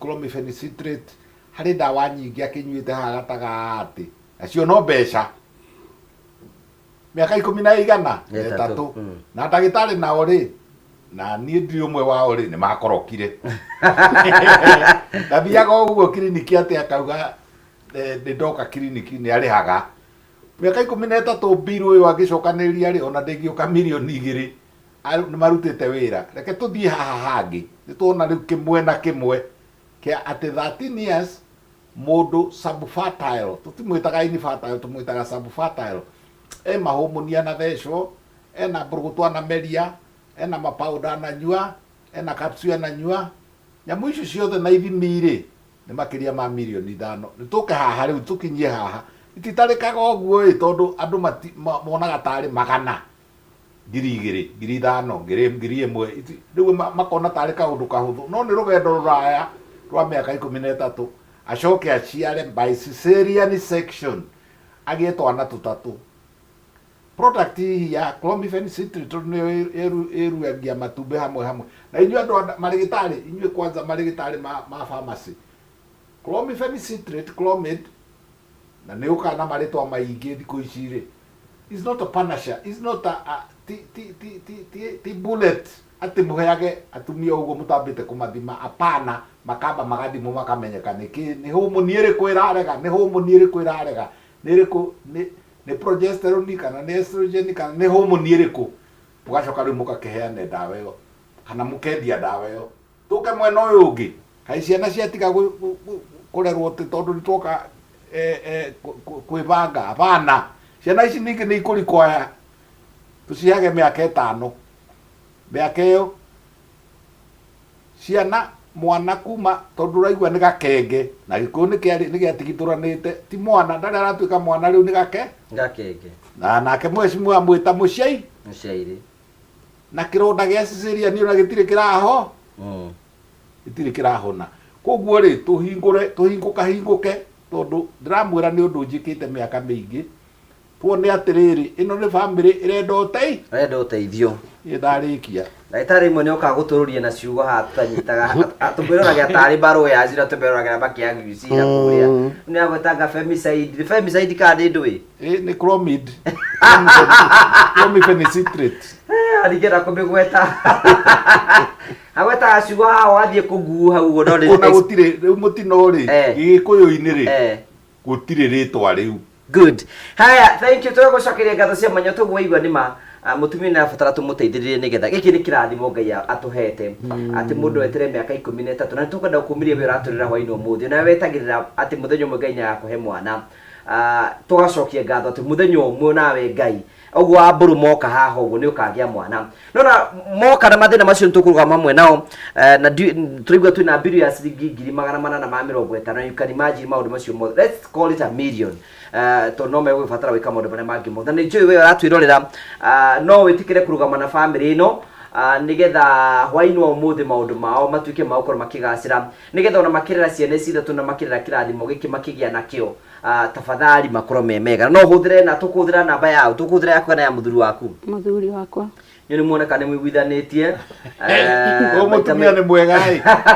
clomifenicitrate hari dawa nyingi akinyuite hagataga ati acio no mbeca miaka 13 na ndagitari nao ri na niĩ ndi ũmwe wao rĩ nĩ makorokire ndathiaga ũguo kiriniki atĩ akauga nĩ ndoka kiriniki nĩ arĩhaga mĩaka 13 mbiru ũyũ angĩcokanĩrĩria rĩ ona ndĩngĩũka mirioni 2 nĩ marutĩte wĩra reke tũthiĩ haha hangĩ nĩ tuona rĩu kĩmwe na kĩmwe kĩa atĩ 13 years mũndũ subfertile tũtimwĩtaga infertile tũmwĩtaga subfertile mahũmũnia na thecwo ena mbũrũgũtũ anameria ena mapauda ananyua ena capsule ananyua nyamu icio ciothe na ithimi rĩ nĩ makĩria ma mirioni 5 nĩ tũke haha rĩu tũkinyie haha ititarĩkaga ũguo tondũ andũ monaga tarĩ magana 2,000 5,000 1,000 rĩu makona tarĩ kaũndũ kahũthũ no nĩ rũgendo rũraya rwa mĩaka 13 acoke aciare by cesarean section agĩe twana tũtatũ product ya clomifenicitrate nĩ ĩruagia matumbĩ hamwe na inyuĩ andũ marigitari inyuĩ kwanza marigitari ma pharmacy clomifenicitrate clomid na nĩ ũkana marĩtwa maingĩ thikũ ici rĩ is not a punisher is not a bullet atĩ mũheage atumia ũguo mũtambĩte kũmathima apana makamba magathimwo makamenyeka nĩ homoni ĩrĩkũ ĩrarega nĩ homoni ĩrĩkũ ĩrarega nĩ ĩrĩkũ nĩ progesterone kana nĩ estrogen kana nĩ homoni ĩrĩkũ mũgacoka rĩu mũgakĩheane ndawa ĩyo kana mũkendia ndawa ĩyo tũke mwena ũyũ ũngĩ kaĩ ciana ciatiga kũrerwo tondũ nĩtwoka kwĩbanga abana ciana ici ningĩ nĩ ikũrikoya tũciheage mĩaka 5 mĩaka ĩyo ciana mwana kuma tondu raigua ni gakenge na gikuyu ni giatigituranite ti mwana ndari aratuika mwana riu ni gakenge na nake mwecimu amwita muciairi na kironda gia Sicilia ni ona gitire kiraho gitire kirahona koguo ri tuhinguke tondu ndiramwira ni undu njikite miaka mingi tuone atiriri ino ni family irenda uteithio ndarikia ndagĩtarĩ imwe nĩ okaga gũtũrũria na ciugo haha tutanyitaga atũmbĩrũragia tarĩ mbarũ ya njĩra tũmbĩrũragia makĩangicira kũrĩa nĩ agwetanga femicide kana nĩ ndũĩ nĩ clomid clomifenicitrate arigera kũmĩgweta agwetaga ciugo haha wathiĩ kũnguu hau ũguo no ona gũtirĩ rĩu mũtino rĩ gĩgĩkũyũ-inĩ rĩ gũtirĩ rĩtwa rĩu good haya thank you tũgũcokeria ngatho cia mwanya tũguo igua nĩma mutumia nĩ abatara tũmũteithĩrĩrie nĩgetha gĩkĩ nĩ kĩrathimo Ngai atũhete atĩ mũndũ wetere mĩaka 13 na tũkwenda gũkũmĩria wĩra atũrĩra hwaĩ-inĩ ũmũthĩ na wetagĩrĩra atĩ mũthenya ũmwe Ngai nĩ agakũhe mwana tũgacokia ngatho atĩ mũthenya ũmwe nawe Ngai ũguo ambũrũ moka haha ũguo nĩ ũkagĩa mwana nona moka na mathĩna macio nĩ tũkũrũgama hamwe nao na tũraigua twĩna mbiru ya ciringi 850 you can imagine maũndũ macio mothe let's call it a million to no megũbatara gwĩka maũndũ marĩa mangĩ mothe na nĩnjũĩ we ũratwĩrorera no wĩtĩkĩre kũrũgama na family ĩno nĩgetha hwaĩ-inĩ wa ũmũthĩ maũndũ mao matuĩke ma gũkorwo makĩgacĩra nĩgetha ona makĩrera ciana ici ithatũ na makĩrera kĩrathimo gĩkĩ makĩgĩa nakĩo tafadhali makorwo me mega no ũhũthĩre na tũkũhũthĩra namba yao tũkũhũthĩra yaku kana ya mũthuri waku mũthuri wakwa nĩ muoneka nĩ mũiguithanĩtie mũtumia nĩ mwega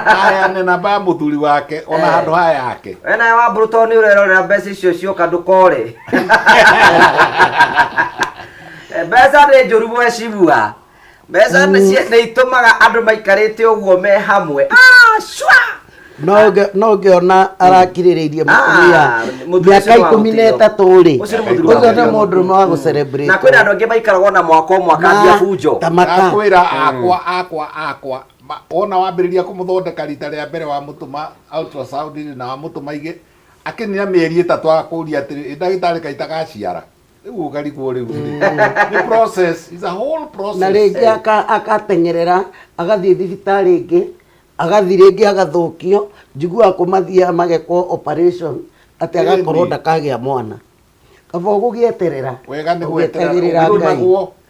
aheane namba ya mũthuri wake ona handũ haya yake we nawe Wambũrũ tondũ nĩ ũrerorera mbeca icio cioka ndũkore mbeca nĩ njũru mwecibua mbeca nĩ itũmaga andũ maikarĩte ũguo me hamwe no ngĩona arakirĩrĩirie mũtumia mĩaka 13 rĩ ũcio nĩ mũndũ ũmwe wa gũcelebrate na kwĩna andũ angĩ maikaraga na mwaka ũmwe akambia bunjo akwĩra akwa ona wambĩrĩria kũmũthondeka rita rĩa mbere wa mũtũma ultrasound na wa mũtũma igĩ akĩnina mĩeri 3 akũria atĩ ndagĩtarĩ kaitagaciara rĩu ũkarigwo rĩu nĩ process is a whole process na rĩngĩ akatengerera agathiĩ thibitarĩ ĩngĩ agathi rĩngĩ agathũkio njiguaga kũmathiaga magekwo operation atĩ agakorwo ndakagĩa mwana kaba gugieterera wega ni gweterera ngai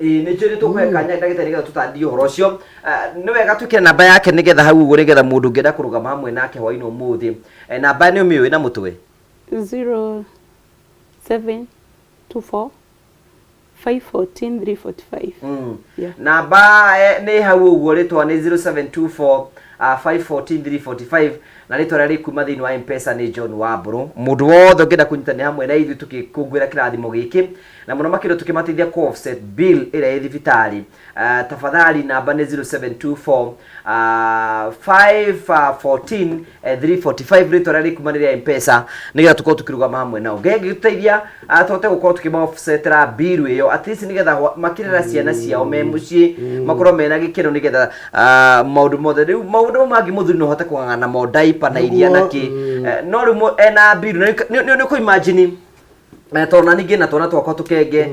nä njå nä tå kå kanya ndagä nä getha tå tandie å horo å cio nä wega twä kä namba yake nä getha hau å guo nä getha må ndå å ngä enda kå rå gama hamwe nake hwainä å må thä namba nä å mä å ä na må twe 0724 514 345 namba nä hau å guo rä twa nä 0724 514 na rä twa rä rä kuma thä inä wa M-Pesa nä John Wamburu må ndå wothe å ngä enda kå nyitania hamwe na ithuä tå kä kå ngwä ra kä rathimo gä kä na må no makä ro tå kä mateithia kå offset bill ä rä a ä thibitarä tafadhali namba nä 0724 514 345 rä twa rä rä kuma nä rä a M-Pesa nä getha tå korwo tå kä rå gama hamwe nao ngä gä tå teithia tåhote gå korwo tå kä ma offsetera bill ä yo at least nä getha makä rera ciana ciao me må ciä makorwo mena gä kä no nä getha maå ndå mothe rä u maå ndå mangä må thuri no hote kå ng'ang'ana mo daipa na iria na kä no rä u ena bill nä kå imagine tona ningä na twana twakwa tå kenge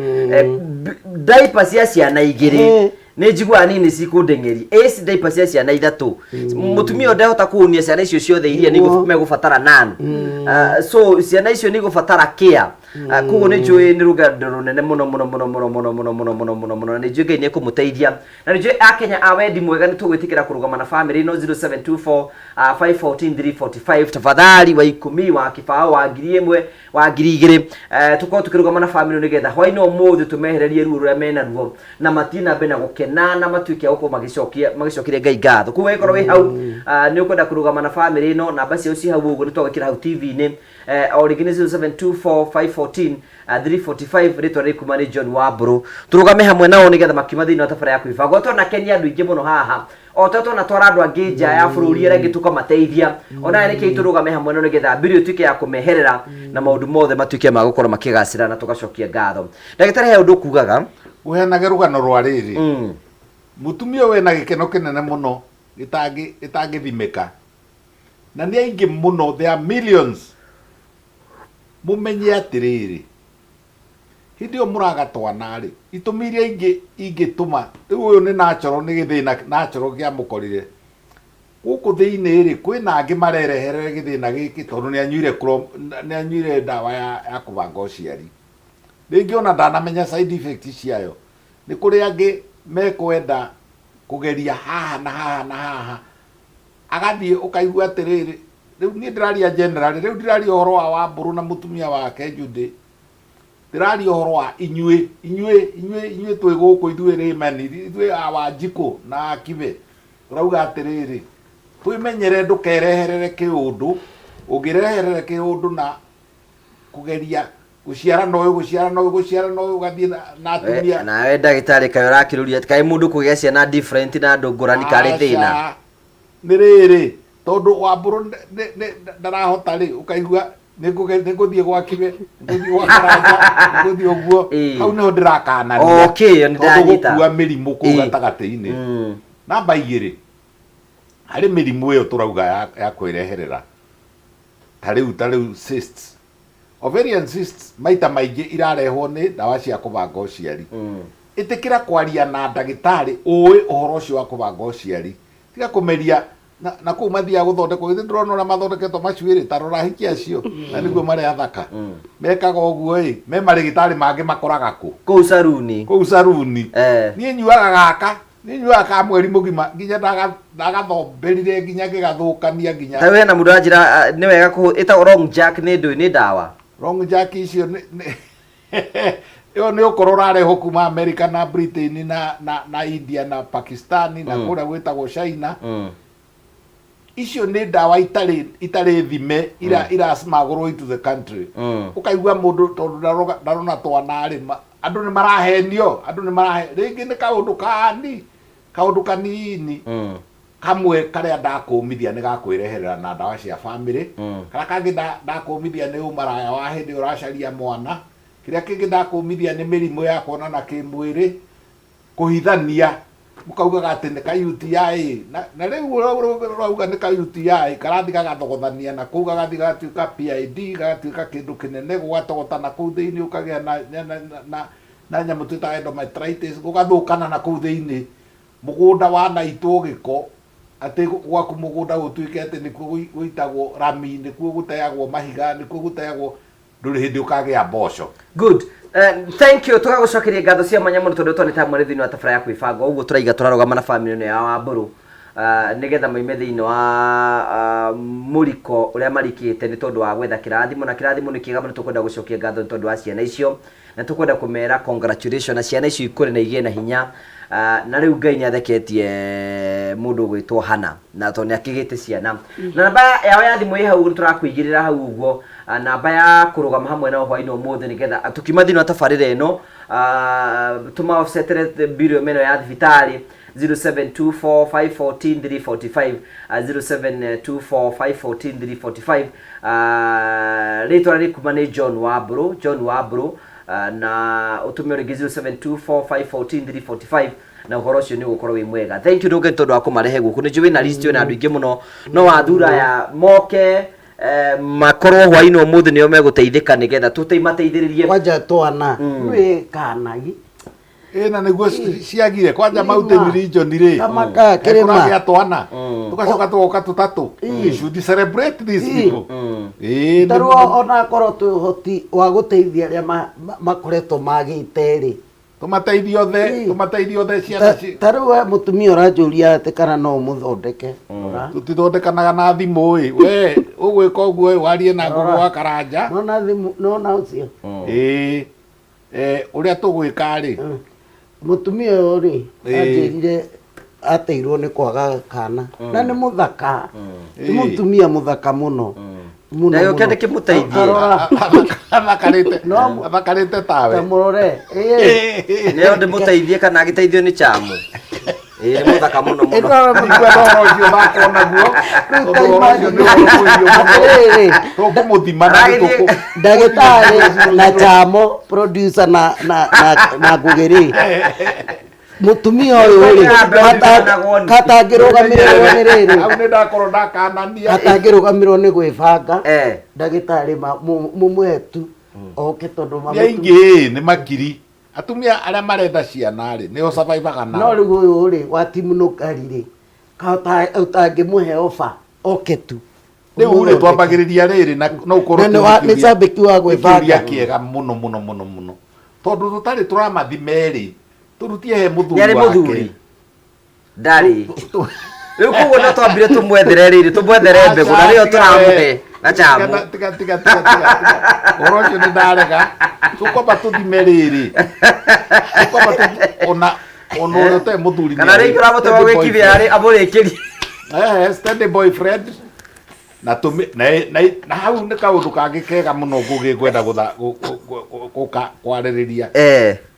daipa cia ciana igä rä nä njiguaga nini cikå ndeng'eri daipa cia ciana ithatå må tumia å ndehota kå unia ciana icio ciothe iria megå batara nan so ciana icio nä igå batara kia koguo nä njå nä rå gendo rå nene må no må no må no må no må no må no må no må no må no må no nä njå ngai nä ekå må teithia na nä njå akenya a wendi mwega nä tå gwä tä kä ra kå rå gama na bamä no 0724 514 345 tafadhali wa ikumi wa kibao wa ngiri imwe wa ngiri igiri tå korwo tå kä rå gama na bamä nä getha hwainä å må thä tå mehererie ruo rå rä a mena ruo na matie na mbe na gå kenana matuä ke a gå korwo magä cokia ngai ngatho koguo wä korwo wä hau nä å kwenda kå rå gama na bamä no namba ciao ci hau å guo nä twagä kä ra hau tv-inä o rä ngä nä 0724 514 345 rä twa rä kuma nä John Wamburu tå rå game hamwe nao nä getha makiuma thä inä wa tabara ya kwä banga twona kenia andå ingä må no haha o ta twona twara andå angä nja ya bå rå ri arä angä tå kamateithia ona nä kä tå rå game hamwe nao nä getha mbiri å tuä ke ya kå meherera na maå ndå mothe matuä ke magå korwo makä gacä ra na tå gacokia ngatho ndagä he å ndå kugaga å heanage rå gano rwa rä rä må tumia å wena gä keno kä nene må no gä tangä thimä ka na nä aingä må no there are millions må menye atä rä rä hĩndĩ ĩyo mũragatwana-rĩ itũmi iria ingĩ ingĩtũma rĩu ũyũ nĩ natural nĩ gĩthĩna natural kĩamũkorire gũkũ thĩinĩ-rĩ kwĩna angĩ marerehere gĩthĩna gĩkĩ tondũ nĩ anyuire ndawa ya kũbanga ũciari rĩngĩ ona ndanamenya side effect ciayo nĩ kũrĩ angĩ mekwenda kũgeria haha na haha na haha agathiĩ ũkaigua atĩrĩrĩ rĩu niĩ ndĩraria generally rĩu ndĩraria ũhoro wa Wamburu na mũtumia wake Judy ndĩraria ũhoro wa inyuĩ twĩ gũkũ ithuĩ rĩmeni ithuĩ Wanjikũ na Akibe ũrauga atĩrĩrĩ twĩmenyere ndũkereherere kĩũndũ ũngĩreherere kĩũndũ na kũgeria gũciara na ũyũ ũgathiĩ na atumia nawe ndagĩtarĩ kaĩ ũrakĩrũria kaĩ mũndũ kũgĩa ciana different na andũ ngũrani karĩ thĩna nĩ rĩrĩ tondũ Wamburu ndarahota rĩ ũkaigua nĩngũthiĩ gwa Kibe ngũthiĩ gwa Karanja ngũthiĩ ũguo hau nĩho ndĩrakanania tondũ gũkua mĩrimũ kũu gatagatĩ-inĩ namba igĩrĩ harĩ mĩrimũ ĩyo tũrauga ya kwĩreherera ta rĩu cysts ovarian cysts maita maingĩ irarehwo nĩ ndawa cia kũbanga ũciari ĩtĩkĩra kwaria na ndagĩtarĩ ũĩ ũhoro ũcio wa kũbanga ũciari tiga kũmeria na kũu mathiaga gũthondekwo githĩ ndĩrona ũrĩa mathondeketwo macuĩrĩ ta rora hiki acio na nĩguo marĩ athaka mekaga ũguo me marĩgĩtarĩ mangĩ makoraga kũ kũu saruni niĩ nyuaga gaka nĩ nyuaga ka mweri mũgima nginya ndagathombĩrire nginya ngĩgathũkania nginya ta wena mũndũ anjĩra nĩ wega ĩtagwo long jack nĩ ndũĩ nĩ ndawa long jack icio ĩyo nĩ ũkorwo ũrarehwo kuma America na Britain na India na Pakistan na kũrĩa gwĩtagwo China icio nĩ ndawa itarĩ thime iracimagũrwo into the country ũkaigua mũndũ tondũ ndarona twana-rĩ andũ nĩ marahenio rĩngĩ nĩ kaũndũ kanini kamwe karĩa ndakũmithia nĩ gakwĩreherera na ndawa cia bamĩrĩ karĩa kangĩ ndakũmithia nĩ ũmaraya wa hĩndĩ ũracaria mwana kĩrĩa kĩngĩ ndakũmithia nĩ mĩrimũ ya kuonana kĩmwĩrĩ kũhithania mũkaugaga atĩ nĩ ka UTI na rĩu ũrauga nĩ ka UTI karathi gagathogothania na kũu gagathiĩ gagatuĩka PID gagatuĩka kĩndũ kĩnene gũgatogota na kũu thĩinĩ ũkagĩa na nyamũ twĩtaga endometritis gũgathũkana na kũu thĩinĩ mũgũnda wanaitwo gĩko atĩ gwaku mũgũnda gũtuĩke atĩ nĩkuo gũitagwo rami nĩkuo gũteagwo mahiga nĩkuo gũteagwo nduri hindi ukagea mboco. Good. Thank you. Tugagucokeria ngatho cia mwanya muno tondu twanita mwere thiini wa tabara ya kwibanga uguo turaiga turarugama na family ne ya Wamburu nigetha maime thiini wa muriko uria marikite ni tondu wa gwetha kirathimo na kirathimo ni kiega muno tukwenda gucokia ngatho ni tondu wa ciana icio na tukwenda kumera congratulations na ciana icio ikure na igie na hinya na riu Ngai ni atheketie mundu gwitwo Hana na to ni akigite ciana na namba yao ya thimu hau turakuigirira hau uguo namba ya kurugama hamwe na hwaini umuthi nigetha tukima thini wa tabarira ino tuma offset bill meno ya thibitari 0724514345 0724514345 ritwa rikuma ni John Wamburu na utumio rigi 0724514345 na uhoro ucio ni gukorwo wi mwega. Thank you ndugu tondu wa kumarehe guku ni juwe na list na andu ingi muno no wathura ya moke makorwo hwaini umuthi nio meguteithika nigetha tuteimateithiririe kwanja twana we kanagi na niguo ciagire kwanja mountain region ri kama ka kirema ya twana tugacoka tugoka tutatu we should celebrate these people tarwo ona korwo tu hoti wa guteithia ria makoretwo magite ri tumateithio the ciana ci tarwo mutumia urajuria ati kana no muthondeke tutithondekanaga na thimu we ugwika uguo warie na ngugu wa karanja no thimu no na ucio uria tugwika ri mutumia uyu ri ajirire ateirwo ni kwaga kana na ni muthaka ni mutumia muthaka muno na yo kende kimuteithie abakarite tawe tamurore neo ndimuteithie kana agiteithio ni chamu ni muthaka muno muno ndoro cio bakona guo tukumuthima na tuku ndagitari na chamo producer na ngugiri mutumia uyu ri katangirugamirwo ni riri au ni ndakorwo ndakanania katangirugamirwo ni gwibanga ndagitari mumwetu oke tondu maingi ni makiri atumia aria marenda ciana ri nio survivaga nao no riu uyu ri watimunuka riri utangimuhe offer oke tu riu ri twambagiriria riri na no ukorwo ni sabiki wa gwibanga kiega muno tondu tutari turamathimeri turutie he muthuri wake muthuri ndari riu kugo no twambire tumwethere riri tumwethere mbegu na rio turamuhe na chamu tiga orocio ni ndarega tukwamba tuthime riri tukwamba ona uri te muthuri kana ringi uramutewa gwikithia ari amurikirie steady boyfriend na na hau ni kaundu kangi kega muno ngugigwenda guka kwaririria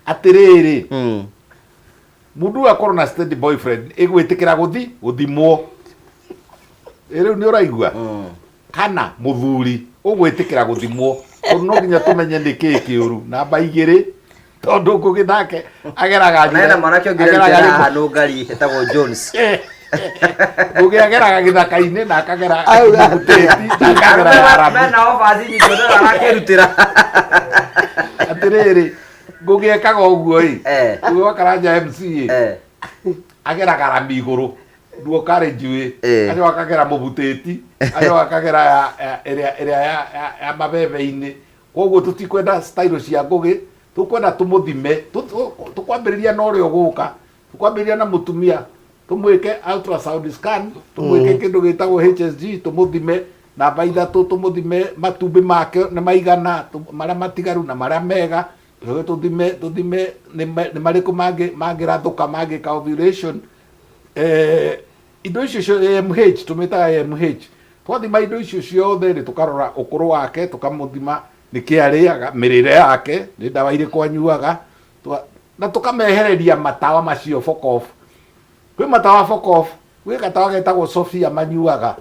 atiriri mundu akorwo na steady boyfriend igwitikira guthimwo riu ni uraigua kana muthuri ugwitikira guthimwo no nginya tumenye niki kiuru namba 2 tondu ngugi nake ageraga na mwanake ongerera hanu ngari etagwo Jones ngugi ageraga githaka-ini na akagera mena offers ni tondu arakirutira atiriri ngugi ekaga uguo uguo karanja MCA ageraga rami iguru nduo kare njui acio akagera mubuteti acio akagera area ya mabebe-ini koguo tutikwenda style cia ngugi tukwenda tumuthime tukwambiriria na urio guka tukwambiriria na mutumia tumwike ultrasound scan tumwike kindu gitagwo HSG tumuthime namba 3 tumuthime matumbi make ni maigana maria matigaru na maria mega tuthime ni mariku mangirathuka mangika ovulation indo icio AMH tumitaga AMH twathima indo icio ciothe ri tukarora ukuru wake tukamuthima nikiariaga mirire yake ni ndawa iriku anyuaga na tukamehereria matawa macio fuck off kwi matawa fuck off kwi gatawa getagwo Sofia manyuaga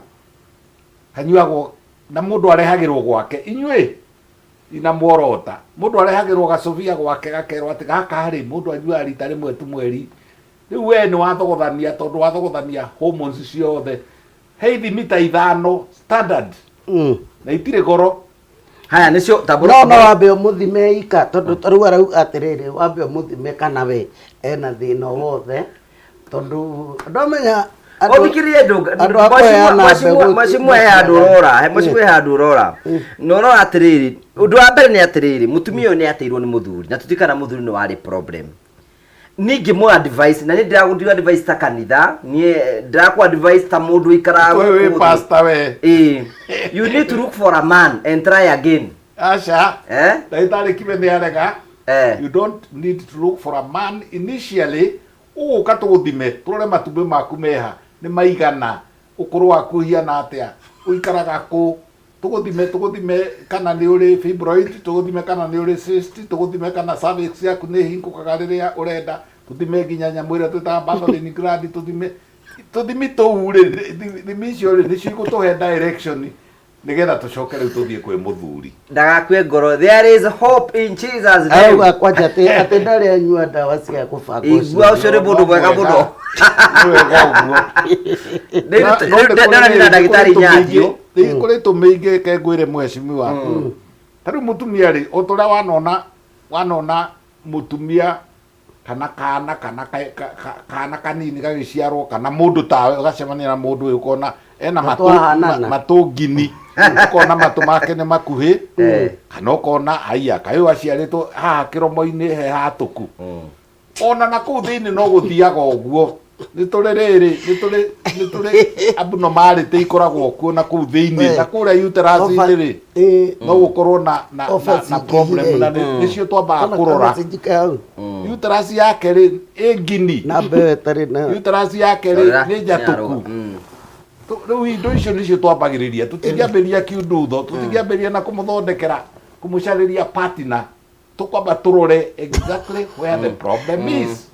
kanyuagwo na mundu arehagirwo gwake inywe ina muorota mundu arehagirwo ga Sofia gwake gakerwo ati gaka ri mundu anyua rita rimwe tu mweri riu we ni wathogothania tondu wathogothania hormones ciothe heithi mita 5 standard na itire goro haya nicio tabura no wambe umuthime ika tondu taruga rau atiriri wambe umuthime kana we ena thina wothe tondu ndomenya obikirie ndo mashimwe ya ndurora mashimwe ya ndurora no atiriri undu wa mbere ni atiriri mutumia ni ateirwo ni muthuri na tutikana muthuri no wari problem ningi mo advice na ni ndiragundi advice ta kanitha ni ndiraku advice ta mundu ikarago we pastor we you need to look for a man and try again asha daitari Kameme arega you don't need to look for a man initially ukatuguthime turore matumbe maku meha ni maigana ukuru waku hiana atia uikaraga ku tuguthime kana ni uri fibroid tuguthime kana ni uri cyst tuguthime kana cervix yaku ni hingukaga riria urenda tuthime nginya nyamwira tuta batholic gland tuthime tuure thimicio ni cigutuhe direction nigetha tucoke riu tuthie kwi muthuri ndagakwe ngoro there is hope in Jesus name kwaja ate ndari anyua dawa cia kubanga igua ucio ni mundu mwega muno ndio ndagitari nyanjio kuri tuminge ke ngwire mheshimiwa tari mutumia ri otoria wanona mutumia kana kana kanini gagiciarwo kana mundu tawe ugacemania na mundu uyu ukona ena matungini ukona matu make ni makuhi kana ukona aya kayo aciaritwo haha kiromo-ini he hatuku ona na kuu thiini no guthiaga uguo ni turi abnormality ikoragwo kuo na kuu thiini na kuria uterus-ini ri no gukorwo na problem na nicio twambaga kurora uterus yake ri ingini na mbewe tari na uterus yake ri ni njatuku riu indo icio nicio twambagiriria tutingiambiria kiundutho tutingiambiria na kumuthondekera kumucariria partner tukwamba turore exactly where the problem is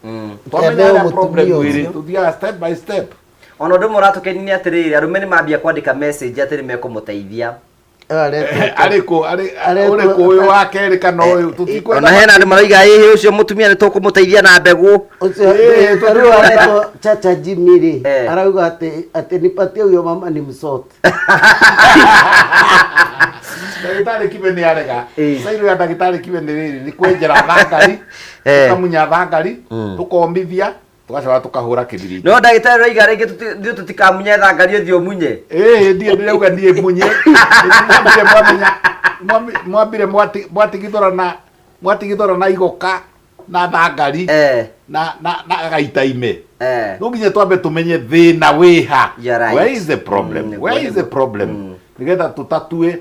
twamenya problem wiri tuthiaga step by step ono ndo muratukeni atiriri arume ni mambia kwandika message atiri mekumuteithia ariko uyu wa keri kana uyu tutikwenda ona hena ndi maraiga ucio mutumia ni tukumuteithia na mbegu ucio chacha Jimiri arauga ati nipatie uyo mama ni msot ndagitari Kameme arega sairu ya ndagitari Kameme riri ni kwenjera thangari tukamunya thangari tukomithia tugacoka tukahura kibiriti no ndagitari raiga ringi tutikamunye thangari uthio munye ndie ndirauga ndie munye mwambire mwatigithora na igoka na thangari na gaitaime no nginya twambe tumenye thina wiha where is the problem nigetha tutatue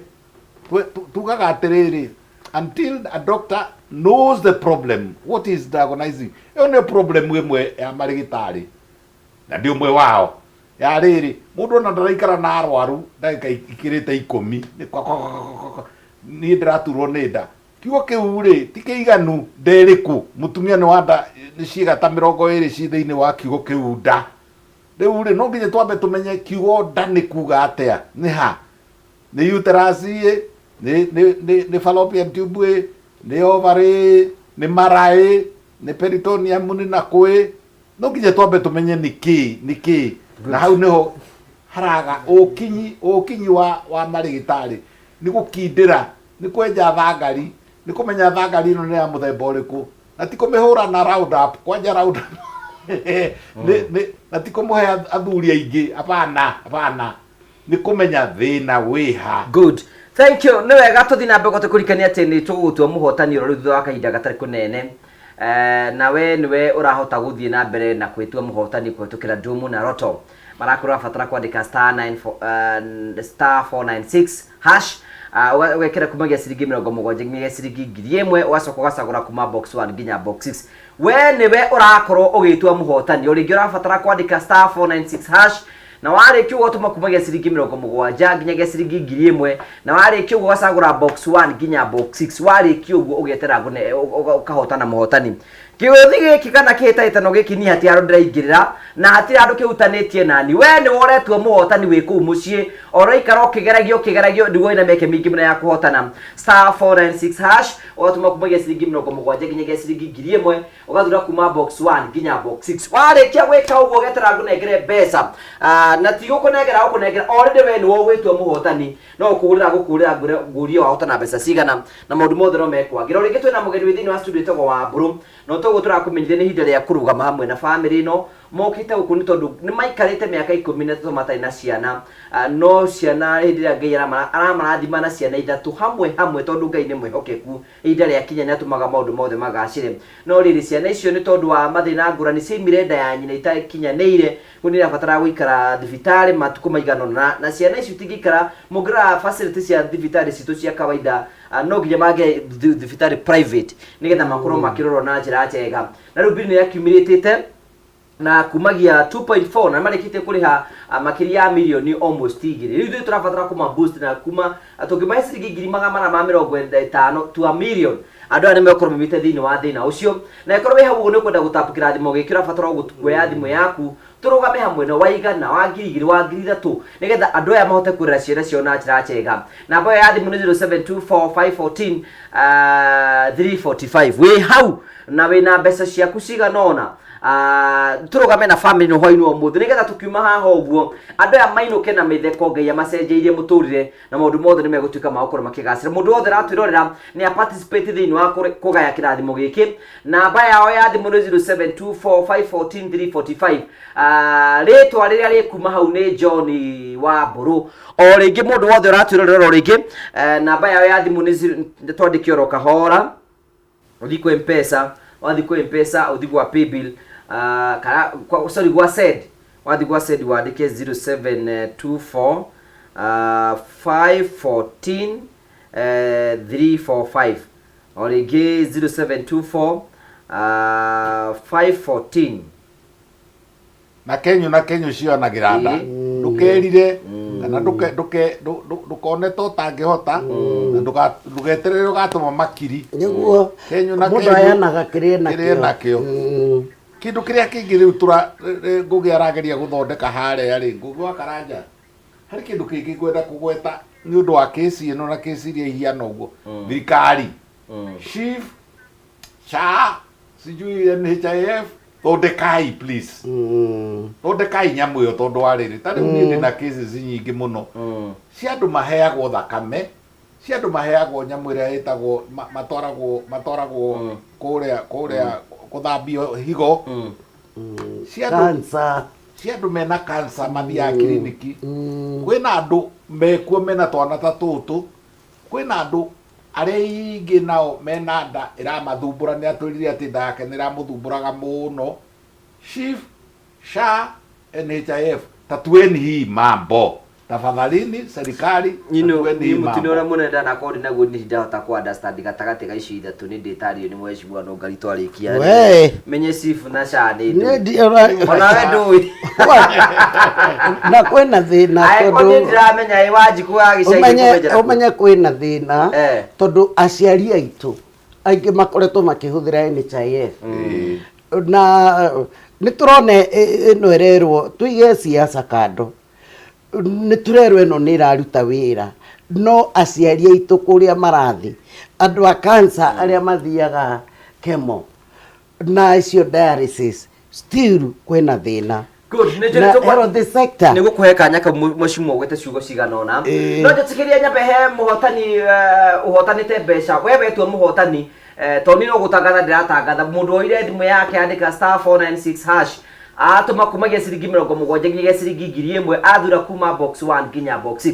tugaga atiriri until a doctor knows the problem what is diagnosing one problem imwe ya marigitari na ndio mwe wao ya riri mundu na ndaraikara na arwaru ndagika ikirite 10 ni ndiraturwo ni nda kiugo kiu ri tikiiganu nderiku mutumia ni wanda ni ciiga ta 20 ci thiini wa kiugo kiu nda riu ri no nginya twambe tumenye kiugo nda ni kuga atia ni ha ni uterus ni fallopian tube ni ovary ni marai ni peritoneum ni nakui no nginya twambe tumenye niki na hau niho haraga ukinyi wa marigitari ni gukindira ni kwenja thangari ni kumenya thangari ino ni ya muthemba uriku na ti kumihura na round up kwanja round up na ti kumuhe athuri aingi apana ni kumenya thina wiha good thank you ni wega tuthi na mbego tukurikania ati ni tugutua muhotani ro thutha wa kahinda gatari kunene nawe niwe urahota guthie na mbere na kwitua muhotani kwetukira Ndumu na Roto marakura fatara kwandika *496 hash wekera kumagia ciringi 70 nginya ciringi 1000 wacoka gacagura kuma box 1 nginya box 6 we niwe urakorwo ugitua muhotani uringi urafatara kwandika *496 hash na warikio gotuma kumagia ciringi 70 nginya ciringi 1000 na warikio gacagura box 1 nginya box 6 warikio uguo ugetera ngune ukahotana muhotani kiuthi giki kana kihitaitano giki ni hati aro ndiraingirira na hati andu kiutanitie nani we ni woretwo muhotani wi ku mucii oroikara kigeragio ndigwo ina meke mingi muna ya kuhotana *496 hash watuma kumagia ciringi 70 nginya ciringi 1000 ugathura kuma box 1 nginya box 6 warikia gwika uguo ugetera ngunengere mbeca na tigo kunengera already we ni wo gwitwo muhotani no gukurira ngurio wahotana mbeca cigana na maundu mothe no mekwagira ringi twina mugeni withini wa studio togo wa Mburu no togo turakumenyithia ni hinda ria kurugama hamwe na family no mokite guku ni tondu ni maikarite miaka 13 matai na ciana no ciana hindira ngai aramarathima na ciana ithatu hamwe tondu ngai ni mwihokeku ihinda ria kinya ni atumaga maundu mothe magacire no riri ciana icio ni tondu wa mathina ngurani ciimire nda ya nyina itakinyanĩire kuni rabatara guikara thibitari matuko maigano na ciana icio tingikara mugira facilities cia thibitari citu cia kawaida no nginya mage thibitari private nigetha makorwo makirorwo na njira njega na rĩu bili yakiumiritite na kumagia 2.4 na marikite kuriha makiria ya milioni almost igiri riu turabatara kuma boost na kuma atungima ciringi 450 to a million andu ane mekorwo mimite thini wa thina ucio na ikorwo we hau ni kwenda gutapukira thimo gikira batara gutkuya thimo yaku turugame hamwe na waigana wa ngiri wa ngiri thatu nigetha andu aya mahote kurira ciana cio na njira njega namba ya thimu ni 0724 514 345 we hau na we na mbeca ciaku ciganona turugame na family no hoinu omuthu nigetha tukiuma haha uguo andu aya mainuke na mitheko ngai amacenjeirie muturire na maundu mothe nimegutuika maukora makigacira mundu wothe ratwirorera ni a participate thini wa kugaya kirathimo giki namba yao ya thimu ni 0724 ritwa riria rikuma hau ni John wa Mburu o ringi mundu wothe ratwirorera o ringi namba yao ya thimu ni twandike oro kahora uthiko mpesa wathiko mpesa uthiko paybill sorry gwa said wandike 0724 514 345 origi 0724 514 na kenyu cionagira nda ndukerire kana ndukone to tangihota ndugeterere ugatuma makiri niguo kenyu na mundu ayanaga kirie nakio kindu kiria kingi riu tura ngugi arageria guthondeka haria ri ngugi wa karanja hari kindu kingi kwenda kugweta ni undu wa kesi ino na kesi iria ihiana uguo thirikari chief cha sijui NHIF thondekai please thondekai nyamu yo tondu wa riri tari ni na cases nyingi muno cia andu maheagwo thakame cia andu maheagwo nyamu iria itagwo matwaragwo kuria kuthambio higo cancer cia andu mena cancer mathia kliniki kwina andu mekuo mena twana ta tutu kwina andu aria ingi nao mena nda iramathumbura ni atwirire ati nda yake ni iramuthumburaga muno chief sha NHIF tatueni hii mambo tafadhalini serikali tatueni hii mambo mutinora munenda na kodi naguo ni ndahota ku understand gatagati ga ici ithatu ni nditario ni mwecibu no ngari twarikia menye chief na sha ni ona we ndui na kwena thina tondu ndiramenya iwaji ku agicai umenye kwena thina tondu aciari aitu aingi makoretwo makihuthira NHIF na niturone ino ererwo tuige siasa kando niturerwo ino ni iraruta wira no aciari aitu kuria marathi andu a cancer aria mathiaga chemo na icio dialysis still kwena thina good the sector ni gukuhe kanya ka mushimo gwete ciugo ciganona no njetikiria nyambe he muhotani uhotanite mbeca wewe tu muhotani toni no gutangatha ndiratangatha mundu oire thimu yake andika *496# atuma kumagia ciringi 70 nginya ciringi 1000 athura kuma box 1 nginya box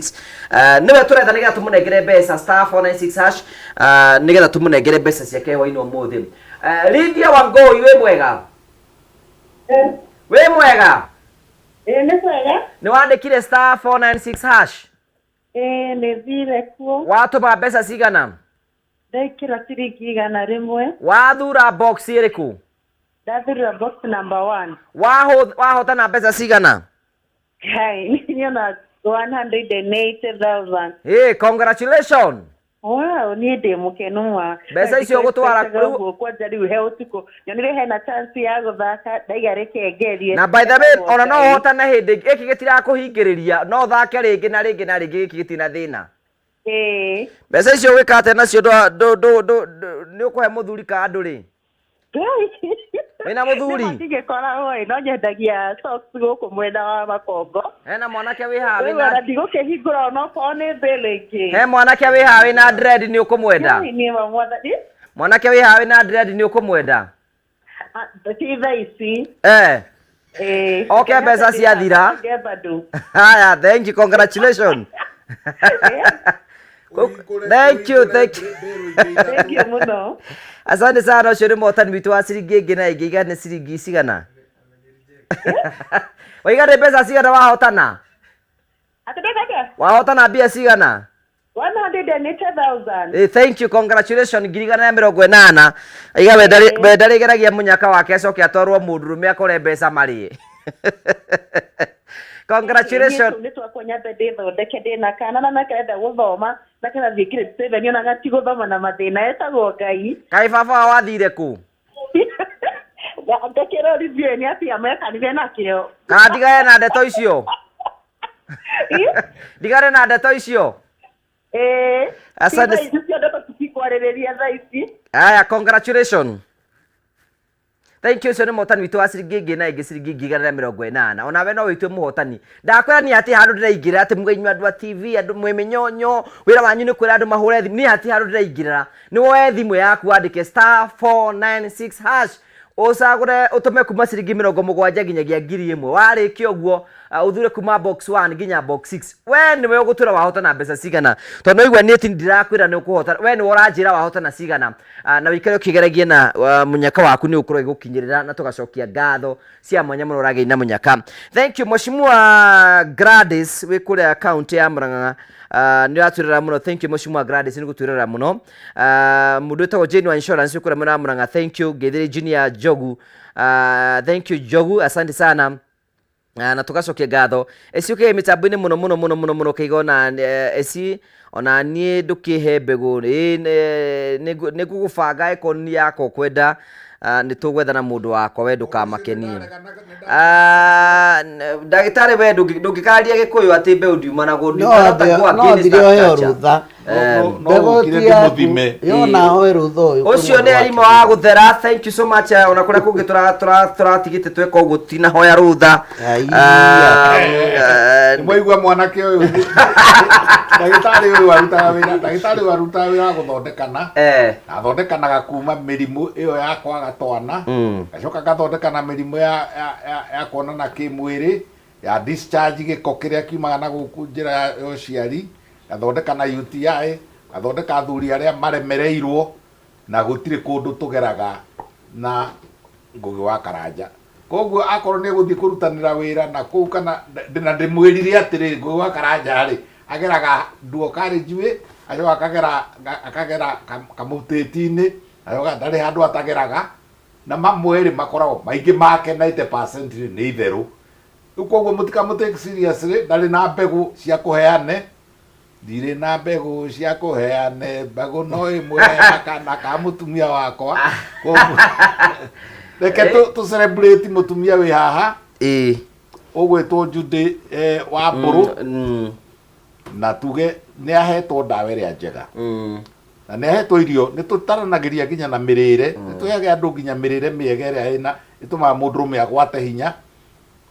6 niwe turetha nigetha tumunengere mbeca *496# nigetha tumunengere mbeca ciake hwaini umuthi Lydia Wangoi we mwega we mwega ni mwega ni wandikire *496# ni thire kuo watuma mbeca cigana ndekira ciringi 100 wathura box iriku ndathura box number 1 wahotana mbeca cigana hai niona 180,000 congratulations wow ni ndi mukenu mwa mbeca icio gutwara kwanja riu he utuko nyonire hena chance ya guthaka ndaigare kengerie na by the way ona no hotana hindi iki gitira kuhingiriria no thake ringi na ringi na ringi iki gitina thina mbeca icio wikate nacio ni ukuhe muthuri ka andu ri wina muthuri ndigikora oi no nyendagia socks guku mwena wa makongo hena mwanake wi haha wina ndigukihingura no kone mbeleki he mwanake wi haha wina dread ni ukumwenda ni mwathani mwanake wi haha wina dread ni ukumwenda titha ici Okay, mbeca ciathira. Haya, thank you, congratulations. Thank you. Thank you muno. Asante sana ucio ni motani witu wa ciringi ingi na ingi igana ciringi cigana. Waigana mbeca cigana wahotana? Atendeka? Wahotana mbia cigana? 180,000. Thank you, congratulations. Ngirigana ya 80. Iga wendari geragia munyaka wake acoke atwarwo mundurume akore mbeca mari. Congratulations. Ni twakonya ndetho ndeke ndina kana na nakenda guthoma nakenda thikire 7 ona gati guthoma na mathina etagwo Ngai. Kai baba wathire ku? Ndekero review ni ati ameka ni na kio. Ka ndigare na ndeto icio. Ndigare na ndeto icio. Asante. Aya, congratulations. Thank you so ni motani witu wa ciringi ingi na ingi ciringi igana na 80. Ona we no witwe muhotani. Ndakwira ni ati handu ndiraingirira ati mugenywa andu a TV andu mwemenyonyo wira wanyu ni kwira andu mahure thimu ni ati handu ndiraingirira. Ni woe thimu yaku andike *496# usagure utume kuma ciringi 70 nginyagia 1000 warikio guo uthure kuma box 1 nginya box 6 we ni we ugutura wahotana mbeca cigana tondu igwa ni ati ndirakwira ni ukuhota we ni uranjira wahotana cigana na wikare ukigeragie na munyaka waku ni ukurwo igukinyirira na tugacokia ngatho cia mwanya muno uragei na munyaka. Thank you Mheshimiwa Gladys we kure account ya Murang'a ni raturira muno. Thank you Mheshimiwa Gladys ni guturira muno. Mundu etagwo Jane wa Insurance kure muno Murang'a. Thank you Githiri Junior Jogu. Thank you Jogu, asante sana. Na tugacokia ngatho eciuke mitambo-ini muno kaigona eci ona nie ndukihe mbegu ni gugubanga ekoni yako kwenda ni tugwethana mundu wakwa we ndukamakenie. Ndagitari we ndungikaria gikuyu ati mbeu ndiuma na gundu no ndio rutha no kire muthime yona hoe rutha ucio ni arimo wa guthera. Thank you so much. Ona kuria kungi turatigite tweka uguo tina hoya rutha mwaigua mwanake uyu ndagitari uyu warutaga wira guthondekana athondekanaga kuma mirimu iyo ya kwaga twana gacoka gathondekana mirimu ya kuonana kimwiri ya discharge giko kiria kiumaga na guku njira ya uciari gathondekana UTI gathondeka athuri aria maremereirwo na gutire kundu tugeraga na ngugi wa karanja. Koguo akorwo ni guthii kurutanira wira na kuu kana ndimwirire atiri ngugi wa karanja ri ageraga duo carriageway ayo akagera kamuteti-ini ayo ndari handu atageraga na mamweri makoragwo maingi make 90% ni itheru. Koguo mutikamutake seriously. Ndari na mbegu cia kuheane ndire na mbegu cia kuheane mbegu no imwe kana ka mutumia wakwa. Koguo reke tu celebrate mutumia wi haha ugwitwo Judy wa Mburu na tuge ni ahetwo ndawa iria njega na ni ahetwo irio ni tutaranagiria nginya na mirire ni tuheage andu nginya mirire miega iria ina ituma mundurume agwate hinya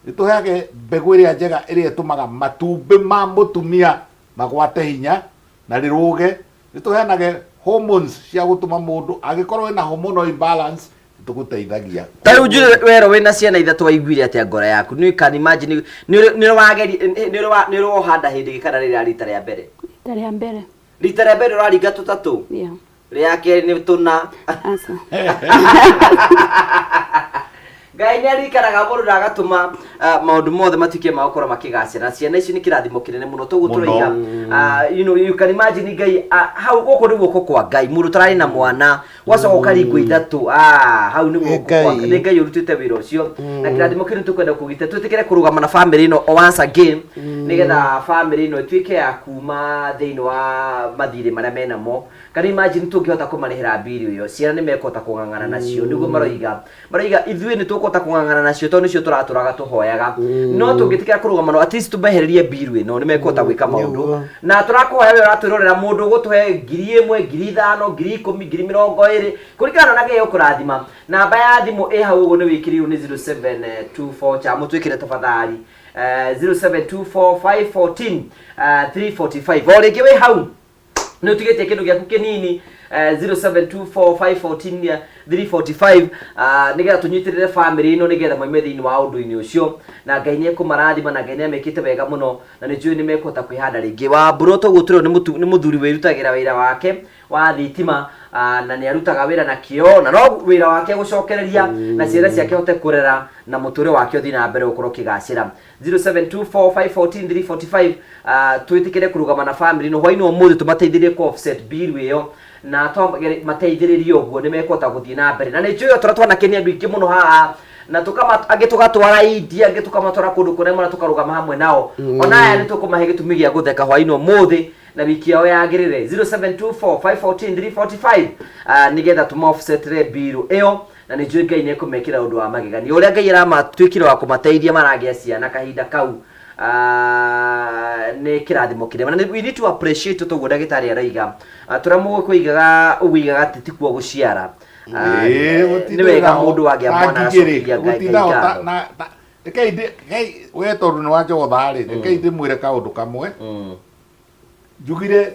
ni tuheage mbegu iria njega iria itumaga matumbi ma mutumia magwate hinya na riruge ni tuheanage hormones cia gutuma mundu agikorwo ina hormonal imbalance tuguteithagia. Tayo njure wero wina ciana ithatu waiguire atia ngora yaku ni can imagine ni wageri ni ro handa hindi gikana riri rita ria mbere rita ria mbere uraringa tutatu ria keri ni tuna asa Ngai ni arikaraga mundu ndagatuma maundu mothe matike magukora makigacira ciana ici ni kirathimo kinene muno tuguturaiga you can imagine Ngai hau guku ni guko kwa Ngai mundu tarari na mwana wacoka ukaringwo ithatu hau ni guko kwa ni Ngai urutite wira ucio na kirathimo kinu tukwenda kugite tutikire kurugama na family ino once again nigetha family ino ituike ya kuma thiini wa mathire maria menamo. Can imagine tungihota kumarihira mbiri uyo ciana ni mekota kungangana nacio niguo maroiga ithui ni tukota kungangana nacio to nicio turaturaga tuhoyaga no tungitikira kurugama no at least tumehererie mbiri no ni mekota gwika maundu na turakuhoya we uratwirorera mundu gutuhe 1000 5,000 10,020 kurikana na geo kurathima. Namba ya thimu hau uguo ni wikiriu ni 0724 cha mutwikire tafadhali 0724 514 345 orege we hau no tugete kindu gyaku kinini 0724 514 345 nigetha tunyitirire family ino nigetha moime thiini wa undu-ini ucio na Ngai ni kumarathima na Ngai ni amekite wega muno na ni njui ni mekota kwihanda ringi wa Mburoto guturo ni muthuri wirutagira wira wake wa thitima na ni arutaga wira na kio na no wira wake gucokereria na ciana ciake hote kurera na muture wake uthi na mbere ukorwo kigacira 0724514345 twitikire kurugama na family no hwaino umuthi tumateithirie ku offset bill iyo na to mateithiririe uguo ni mekota guthii na mbere na ni njui yo turatwana kenia andu ingi muno haha na tukama agitukatwara India agitukamatwara kundu kunene na tukarugama hamwe nao ona aya ni tukumahe gitumi gia gutheka hwaino umuthi na wiki yao yagirire 0724514345 nigetha tuma offset re bill iyo na ni njui Ngai ni kumekira undu wa magegani uria Ngai aramatwikira wa kumateithia maragia ciana kahinda kau ne kirathimo kire na we need to appreciate to guda gitari araiga turamu kuigaga ugigaga titikuo guciara ni wega mundu wage mwana acokia Ngai na kai we tondu ni wanjotha ri kai ndimwire kaundu kamwe njugire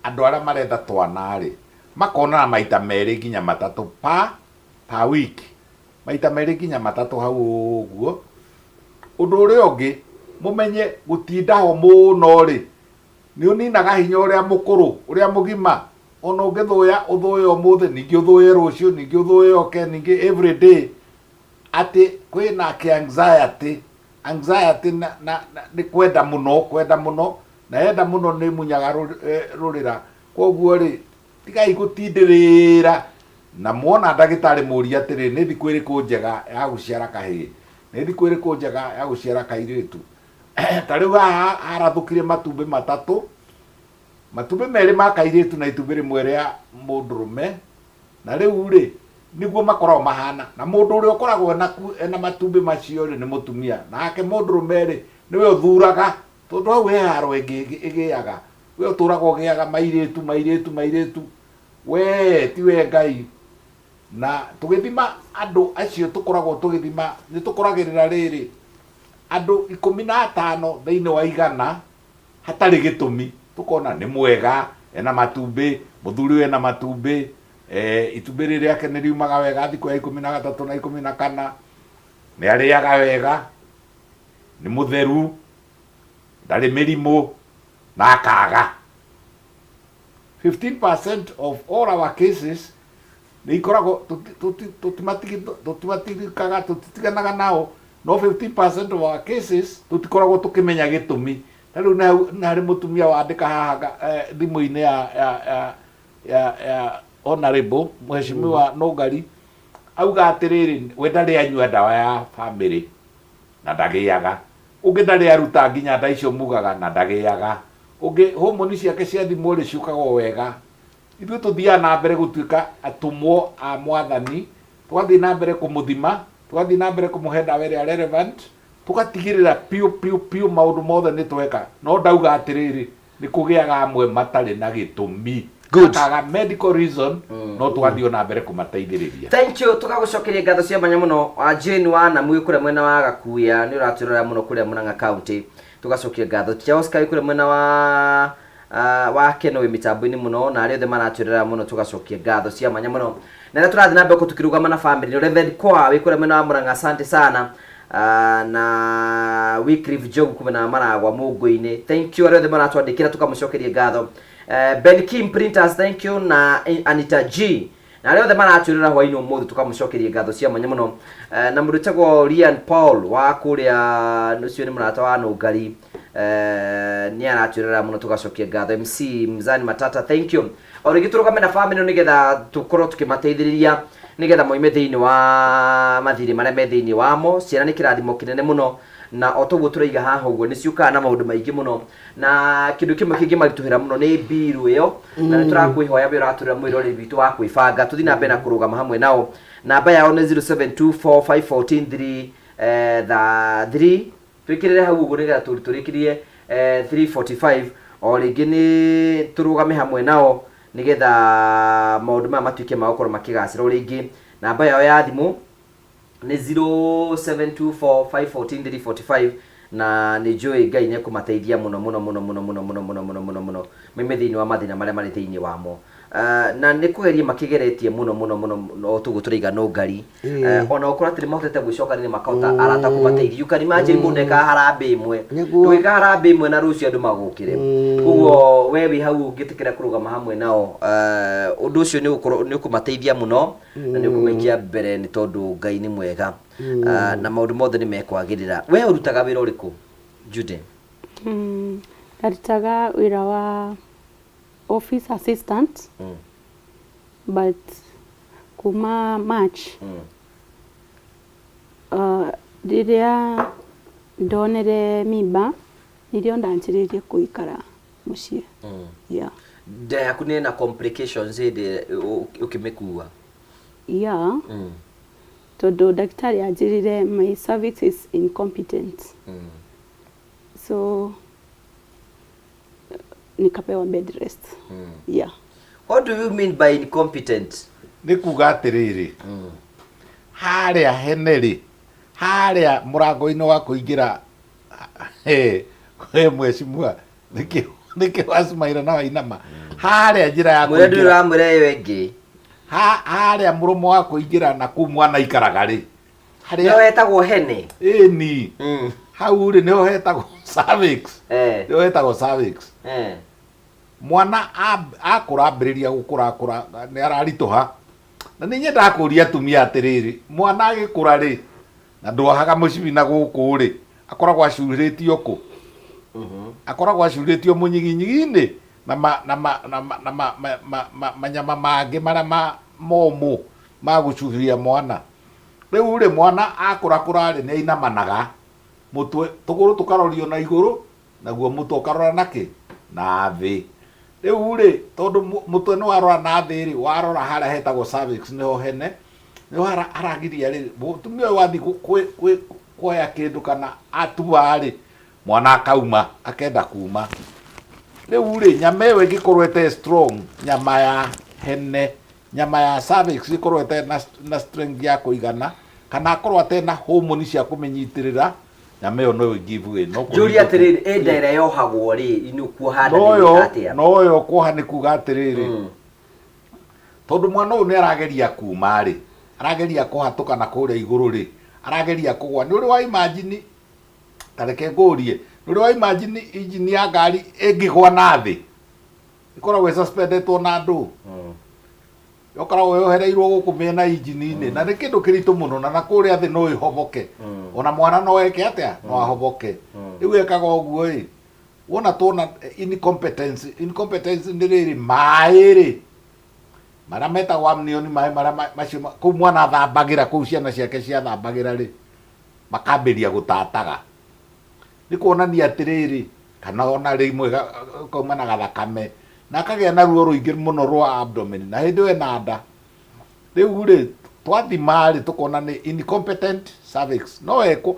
andu aria maretha twana ri makona maita meri nginya matatu pa week maita meri nginya matatu hau uguo undu uria ungi mumenye gutinda ho muno ri ni uninaga hinya uria mukuru uria mugima ono ngithuya uthuye umuthi ningi uthuye rucio ningi uthuye oke ningi every day ati kwina ke anxiety na ni kwenda muno na yenda muno ni munyaga rurira koguo ri tigai gutindirira na muona ndagitari muria atiri ni thiku iriku njega ya guciara kahii ni thiku iriku njega ya guciara kairitu tariu arathukire matumbi matatu matumbi meri ma kairitu na itumbi rimwe ria mundurume na riu ri niguo makorwo mahana na mundu uria ukoragwo na matumbi macio ri ni mutumia nake mundurume ri niwe uthuraga tondu hau he haro igiaga we uturagwo giaga mairitu we tiwe Ngai na tugithima andu acio tukoragwo tugithima ni tukoragirira riri andu 15 thiini wa 100 hatari gitumi tukona ni mwega ena matumbi muthuri we na matumbi itumbi riria ke ni riumaga wega thiku ya 13 na 14 ni ariaga wega ni mutheru ndari mirimu na akaga 15% of all our cases ni ikoragwo tutimatigikaga tutitiganaga nao no 15% of our cases tutikoragwo tukimenya gitumi riu na ri mutumia wandika haha thimu-ini ya honorable mheshimiwa Nogari auga atiriri we ndari anyua dawa ya family na ndagiaga ungi ndari aruta nginya nda icio mugaga na ndagiaga ungi homoni ciake cia thimu ri ciukago wega ithuĩ tuthia na mbere gutuika atumwo a mwathani twathi na mbere kumuthima twathi na mbere kumuhe dawa ĩrĩa relevant tugatigirira piu maundu mothe ni tweka no ndauga atiriri ni kugiaga amwe matari na gitumi akaga medical reason no twathio na mbere kumateithiriria. Thank you tukagucokeria ngatho cia manya muno Jane wa na mwi kuria mwena wa Gakuya ni uraturora muno kuria Murang'a County tugacokia ngatho tia Oscar kuria mwena wa Keno mitambo-ini muno na ari othe maraturira muno tugacokia ngatho cia manya muno na turathi na mbere tukirugama na family no Reverend kwa wi kuria mwena wa Murang'a asante sana na Wycliffe Jogu kumena maragwa mungu-ini thank you ari othe maratwandikira tukamucokeria ngatho Ben Kim Printers thank you na Anita G na ari othe maraturira hwaini umuthi tukamucokeria ngatho cia manya muno na murutagwo Lian Paul wa kuria nucio ni murata wa Nugari ni araturira muno tugacokia ngatho MC Mzani Matata thank you origituruka na family nigetha tukorwo tukimateithiriria nigetha moime thiini wa mathiri maria me thiini wamo ciana ni kirathimo kinene muno na otoguo turaiga haha uguo ni ciukaga na maundu maingi muno na kindu kimwe kingi marituhira muno ni biru iyo na ni turakwihoya we uraturira mwirori witu wa kwibanga tuthi na mbere na kurugama hamwe nao namba yao ni 07245143 3 twikirire hau uguo nigetha turikirie 345 o ringi ni turugame hamwe nao nigetha maundu maya matuike magukorwo makigacira ringi namba yao ya thimu ni 0724514345 na ni njui Ngai ni kumateithia muno mime thiini wa mathina maria mari thiini wamo na nä kå geria makigeretie muno muno muno no tugu turiga no ngari ona ukora tiri mahotete gwicokanä makahota arata kumateithia ukari imagine mundu eka harambä imwe ndwika harambä imwe na rucio andu magukire koguo we wi hau ngitikira kurugama hamwe nao undu ucio ni ukumateithia muno na ni ukumaikia mbere ni tondu Ngai ni mwega na maundu mothe ni mekwagirira we urutaga wira uriku Jude ndarutaga wira wa office assistant but kuma March riria ndonere mimba nirio ndanjiririe kuikara mucie yeah nda yaku ni na complications inde ukimekua yeah tondu daktari anjirire my cervix is incompetent so nikapewa bed rest yeah what do you mean by incompetent ni kuga atiriri haria heneri haria murango-ini wa kuingira we mweshimua niki wasmaira na wainama haria njira ya kuingira mwedu ramure wengi haria murumo wa kuingira na kumwana ikaraga ri haria no etagwo hene ni hau ri no hetagwo cervix no hetagwo cervix mwana akurambiriria gukura ni ararituha na ni nyenda kuria atumia atiriri mwana agikura ri na ndwahaga mucibi na guku ri akoragwo acuritio ku akoragwo acuritio munyiginyigi-ini na manyama mangi mara momu magucuria mwana riu ri mwana akura ri ni ainamanaga mutwe tuguru tukarorio na iguru naguo mutwe ukarora naki na thi riu ri tondu mutwe ni warora na thi ri warora haria hetagwo cervix niho hene niho aragiria ri mutumia wathi kuoya kindu kana atua ri mwana akauma akenda kuma riu ri nyama iyo ingikorwo strong nyama ya hene nyama ya cervix ikorwo na strength ya kuigana kana akorwo atena hormone cia kumenyitirira nyama iyo no give way no Julia atiriri endere yohagwo ri inu kuohana ni atia no yo kuoha ni kuga atiriri tondu mwana uyu ni arageria kuma ri arageria kuhatuka na kuria iguru ri arageria kugwa ni uri wa imagine tareke ngurie ni uri wa imagine engine ya ngari ingigwa na thi ikoragwo suspendetwo na ndu yokoragwo yohereirwo guku miena engine-ini na ni kindu kiritu muno na kuria thi no ihoboke ona mwana no eke atia no ahoboke riu ekaga uguo ri wona tuona incompetence ndiriri mairi mara meta wamnioni mai mara macio ku mwana thambagira ku ciana ciake cia thambagira ri makambiria gutataga ni kuonania atiriri kana ona rimwe kaumana gathakame na kagea na ruo ruingi muno rwa abdomen na hindi we nanda riu ri twathima ri tukona ni incompetent cervix no eko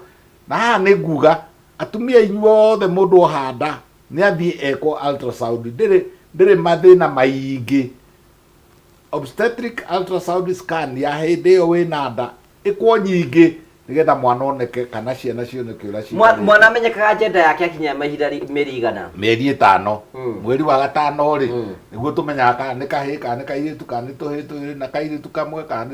na ha ni nguga atumia inyuothe mundu ohanda ni athie eko ultrasound ndiri mathina maingi obstetric ultrasound scan ya hindi iyo we nanda ikwo nyingi nigetha mwana oneke kana ciana cioneke ura cia mwana amenyekaga agenda yake akinya mahinda meri igana mieri 5 mweri wa gatano ri niguo tumenyaga kana ni kahi kana ni kairitu kana ni tuhitu na kairitu kamwe kana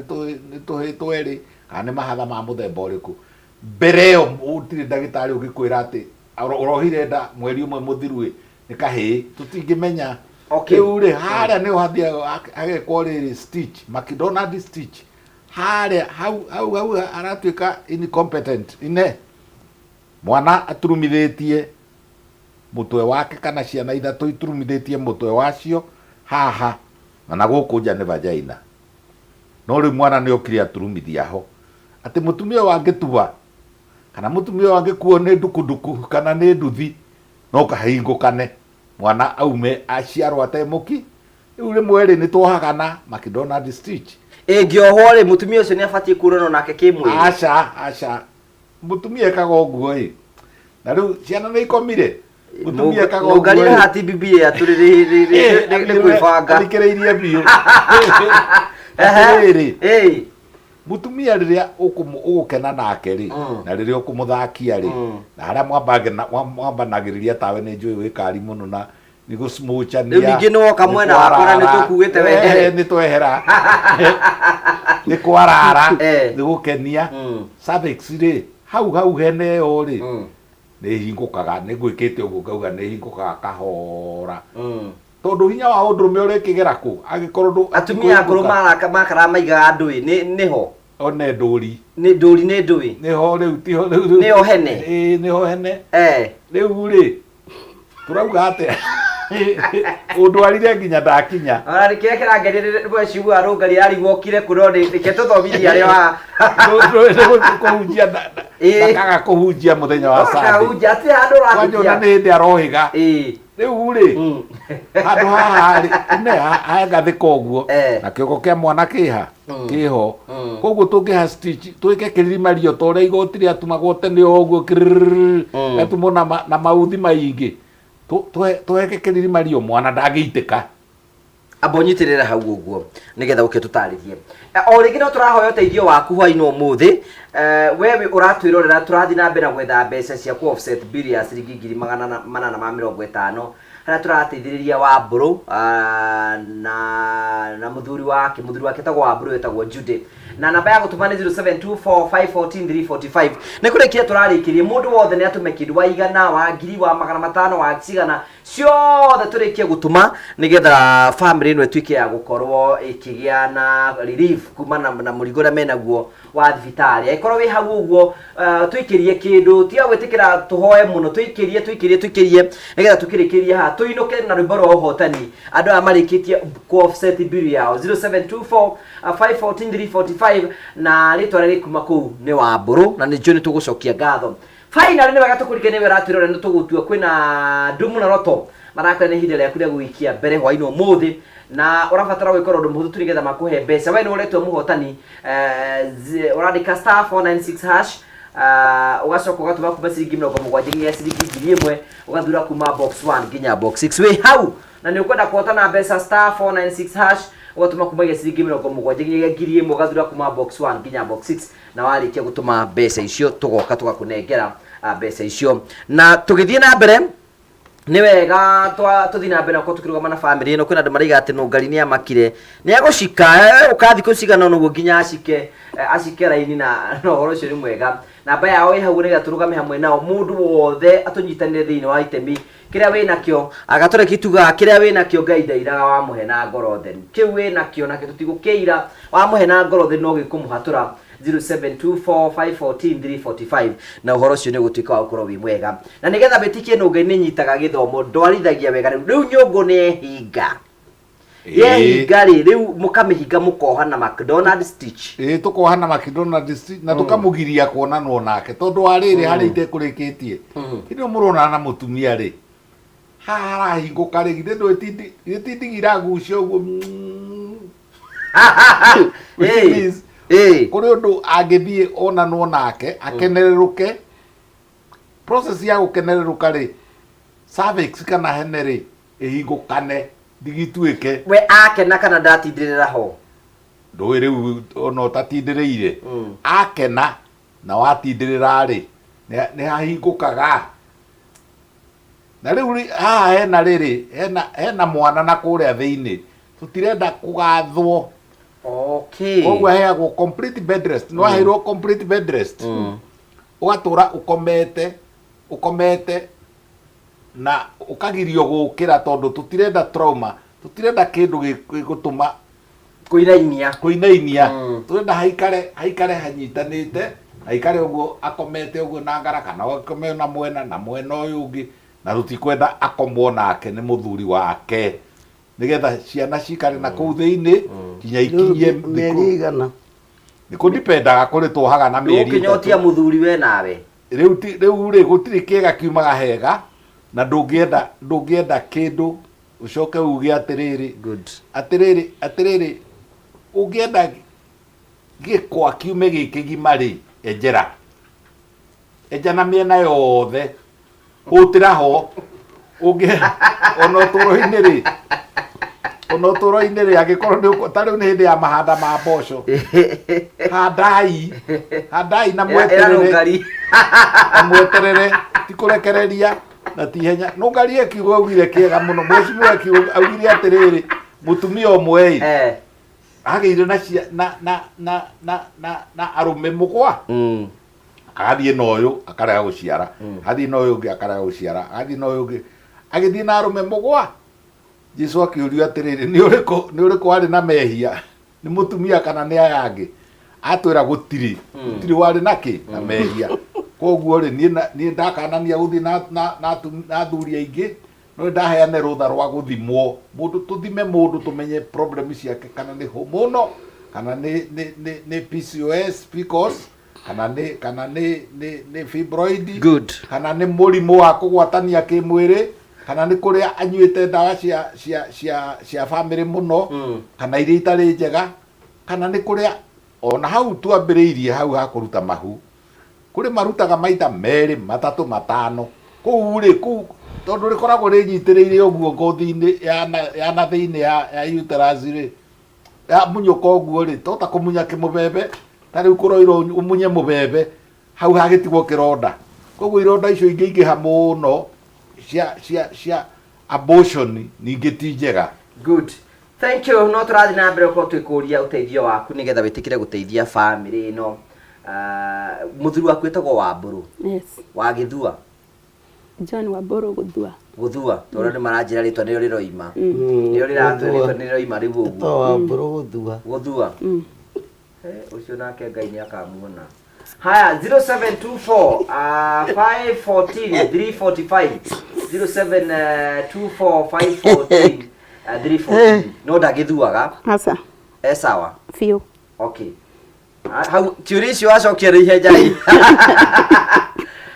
ni tuhitu eri kana ni mahatha ma muthemba uriku mbere yo utire ndagitari ugikwira ati urohire nda mweri umwe muthiru ni kahi tutingimenya uri haria ni uhathia agekwo riri stitch McDonald stitch haria hau aratuika incompetent ine mwana aturumithitie mutwe wake kana ciana ithatu iturumithitie mutwe wacio haha na guku nja ni vagina no ri mwana ni okire aturumithia ho ati mutumia wangituba kana mutumia wangikuo ni ndukunduku kana ni nduthi no kahingukane mwana aume aciarwo atemuki riu rimwe ri ni twohagana McDonald stitch ingiohwo ri mutumia ucio ni abatie kuronwo nake kimwiri aca mutumia ekaga uguo ri na riu ciana ni ikomire mutumia ekaga uguo ngarira hati bibia aturiri ni kwibanga nikireirie biu mutumia riria ugukena nake ri na riria ukumuthakia ri na haria mwambanagiriria tawe ni njui wi kari muno na ni gusmuchania Riu ningi no kamwena wakora ni tukugite wehere ni twehera ni kwarara ni gukenia cervix ri hau hene yo ri ni hingukaga ni gwikite uguo ngauga ni hingukaga kahora tondu hinya wa undurume uri kigera ku agikorwo atumia akuru makara maiga ndui niho one nduri ni ndui niho riu tiho niho hene niho hene riu ri turauga ate udwarire nginya ndakinya ara rike kirangerire rwecigu arungari ari wokire kurori rike tuthomithia ri wa kuhunjia ndakaga kuhunjia muthenya wa Sunday kuhunjia ati handu rakinya ni ndi arohiga riu ri handu haha ri ne agathika uguo na kioko kia mwana kiha kiho koguo tungiha stitch twike kiririmario toria igoti ri atumagwo tene uguo atumo na mauthi maingi tweke kiririmario mwana ndagiitika abonyitirira hau uguo nigetha uke tutaririe o ringi no turahoya uteithio waku hwaini umuthi wewe uratwirorera turathi na mbere gwetha mbeca cia ku offset bill ya ciringi 850 haria turateithiriria wa mburu na muthuri wake tagwo wa mburu etagwo Jude na namba ya gutuma ni 0724514345 ni kurikia turarikirie mundu wothe ni atume kindu wa igana wa ngiri wa 500 wa cigana ciothe turikie gutuma nigetha family ino etwike ya gukorwo ikigia na relief kumana na murigo na menaguo wa thibitari ikorwo wi hau uguo twikirie kindu tiga gwitikira tuhoe muno twikirie nigetha tukirikiria ha tuinuke na rwimbo rwa uhotani andu amarikitie ku offset bill yao 0724514345 na ritwa riri kuma kuu ni wa mburu na ni joni tugucokia ngatho finally ni wega tukurikene we ratirore ni tugutua kwina ndumu na roto marakore ni hindele yakuria guikia mbere hwaini umuthi na urabatara gwikora undu muhuthu turigetha makuhe mbeca we ni uretwo muhotani urandika *496# ugacoka ugatuma kuma ciringi 70 nginya ciringi 1000 ugathura kuma box 1 nginya box 6 we hau na ni ukwenda kuhotana mbeca *496# ugatuma kuma ciringi 70 nginya 1000 ugathura kuma box 1 nginya box 6 na warikia gutuma mbeca icio tugoka tugakunengera mbeca icio na tugithie na mbere ni wega tuthi na mbere ko tukirugama na family ino kwina andu mariga ati nungari ni amakire ni agucika ukathi kucigana nugo nginya acike raini na no horo cio ni mwega namba yao ihau ni gaturugame hamwe nao mundu wothe atunyitanire thiini wa itemi kiria wina kio agatore kituga kiria wina kio Ngai ndairaga wa muhe na ngoro theru kiu wina kio na kitutigukeira wa muhe na ngoro theru no gikumuhatura 0724514345 na uhoro cio ni gutwika wa ukorwo wi mwega na nigetha betikie nungai ni nyitaga githomo ndwarithagia wega riu nyungu ni hinga hinga riu mukamihinga mukoha na McDonald stitch tukoha na McDonald stitch na tukamugiria kuonanwo nake tondu wa riri hari itekurikitie kindu murona na mutumia ri harahinguka ri githe itindigira gucio uguo kuri undu angithie onanwo nake akenereruke process ya gukenereruka ri cervix kana hene ri ihingukane digituike we akena kana ndatindirira ho ndui riu ona utatindireire akena na watindirira ri ni hahingukaga na riu hena riri hena mwana na kuria thiini tutirenda kugathwo okay ogwa heagwo complete bed rest no ahirwo complete bed rest ugatura ukomete na ukagirio gukira tondu tutirenda trauma tutirenda kindu gigutuma kuinainia turenda haikare hanyitanite haikare uguo akomete uguo na ngara kana akome na mwena uyu ungi na rutikwenda akomwo nake ni muthuri wake nigetha ciana cikare na kuu thiini kinya ikinyie mieri igana niko ndipendaga kuri twohaga na mieri ukinyotia muthuri we nawe riu ri gutiri kiega kiumaga hega na ndungienda kindu ucoke uge atiriri ungienda gikwa kiume giki gimari enjera na miena yothe utiraho ungi ono turo-ini ri agikorwo tariu ni hindi ya mahanda ma mboco handai na mweterere tikurekereria na tihenya no ngarie kiugo augire kiega muno mwecimu kiugo augire atiriri mutumia omwe agire na arume mugwa agathie noyo akarega guciara athie noyo ungi akarega guciara athie noyo ungi agithie na arume mugwa Jesu akiurio atiriri ni uriku ari na mehia ni mutumia kana ni ayangi atwira gutiri wari naki na mehia koguo ri ni ndakanania guthi na thuri aingi no ndaheane rutha rwa guthimwo mundu tuthime mundu tumenye problem ciake kana ni muno kana ni PCOS because kana ni fibroid good kana ni murimu wa kugwatania kimwiri kana ni kuria anyuite ndawa cia family muno kana iria itari njega kana ni kuria ona hau tuambiriirie hau ha kuruta mahu kuri marutaga maita meri matatu matano kuu ri kuu tondu rikoragwo rinyitiriire uguo ngothi-ini ya na thiini ya uterus ri ya munyuka uguo ri tota kumunya kimubebe tari kuroiro umunye mubebe hau hagitigwo kironda koguo ironda icio ingĩingĩha mũno cia abortion ningĩ ti njega. Good. Thank you. No tũrathiĩ na mbere gũkorwo twĩkũria ũteithio waku nĩgetha wĩtĩkĩre gũteithia family ĩno. Mũthuri waku wĩtagwo Wambũrũ. Yes. Wa Gĩthua. John Wambũrũ Gũthua. Gũthua. Tondũ nĩ maranjĩra rĩtwa nĩrĩo rĩroima. Nĩrĩo rĩratũĩra rĩtwa nĩrĩroima rĩu ũguo. Wĩtagwo Wambũrũ Gũthua. Gũthua. Ũcio nake Ngai nĩakamuona. Haya 0724 514 345 0724 514 314 no ndagithuaga asa sawa fiu okay how turisho acokia rihenja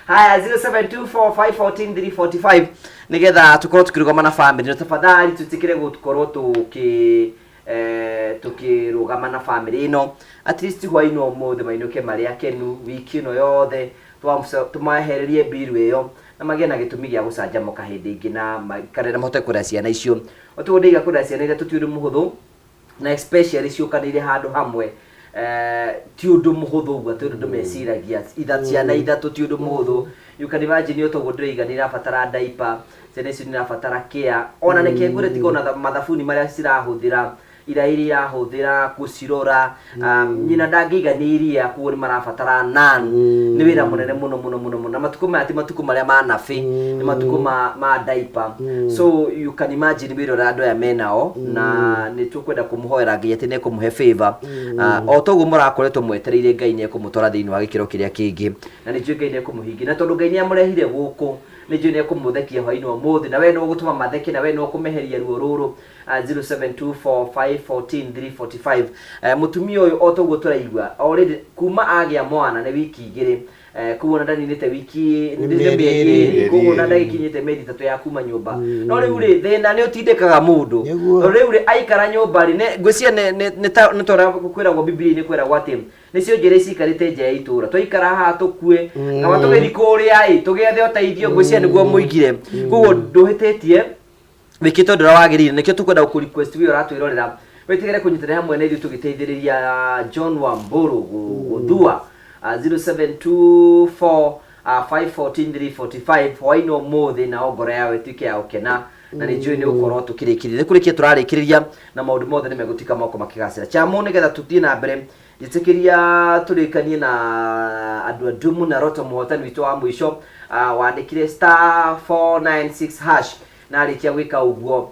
haya 0724 514 345 nigetha tukorwo tukirugama na family no tafadhali tutikire gukorwo tukirugama na family ino at least hwaino mothe mainuke mari akenu wiki ino yothe tumahererie biru iyo na magĩa na gĩtũmi gĩa gũcanjamũka hĩndĩ ĩngĩ na makarera mahote kũrera ciana icio ũtũndĩiga kũrera ciana iria tũtiũndũ mũhũthũ na especially ciũkanĩire handũ hamwe ti ũndũ mũhũthũ ũguo atĩ ũndũ meciragia ciana ithatũ ti ũndũ mũhũthũ you can imagine ũtoguo ndĩraiga nĩ irabatara diaper ciana icio nĩ irabatara care ona nĩ kengũre tiga na mathabuni marĩa cirahũthĩra ira iria hũthĩra kucirora nyina ndangĩiganĩria kuo nĩ marabatara nan nĩ wĩra mũnene mũno na matukũ maya ti matukũ marĩa ma nabi nĩ matukũ ma diaper so you can imagine wĩra ũrĩa andũ aya menao na nĩ tũkwenda kũmũhoera Ngai atĩ nĩ ekũmũhe favor o toguo mũrakoretwo mwetereire Ngai nĩ ekũmũtwara thĩinĩ wa gĩkĩro kĩrĩa kĩngĩ na nĩ njũĩ Ngai nĩ ekũmũhingia na tondũ Ngai nĩ amũrehire gũkũ nĩ njũĩ nĩ ekũmũthekia hwaĩ-inĩ ũmũthĩ na we no gũtũma matheke na we no kũmeheria ruo rũrũ 0724 514 345 mutumia ũyũ o toguo tũraigua already kuma agĩa mwana nĩ wiki igĩrĩ kuo na ndaninĩte wiki nĩ mĩeri kuo na ndagikinyĩte mĩeri 3 ya kuma nyũmba no rĩu rĩ thĩna nĩ ũtindĩkaga mũndũ rĩu rĩ aikara nyũmba rĩ ngwĩcia nĩ tora kwĩragwo Biblia-inĩ kwĩragwo atĩ nĩcio njĩra cikarĩte nja ya itũra twaikara haha tũkue na watũgethi kũrĩa tũgethe ũteithio ngwĩcia nĩguo mũigire kuo ndũhĩtĩtie wikito ndora wagirire nikio tukwenda ku request wi uratwirorera wetigere kunyitira hamwe na ithu tugiteithiriria John Wambũrũ Gũthua 0724 514 345 hwaino muthi na ogora yawe twike ya ukena na nĩ njũĩ nĩ ũkorwo tũkĩrĩkĩrĩria kũrĩkia tũrarĩkĩrĩria na maũndũ mothe nĩ megũtika moko makĩgacĩra chamu nĩgetha tũthiĩ na mbere njĩtĩkĩria tũrĩkanie na andũ adumu na roto mũhotani witũ wa mũico wandĩkire *496# na arikia gwika uguo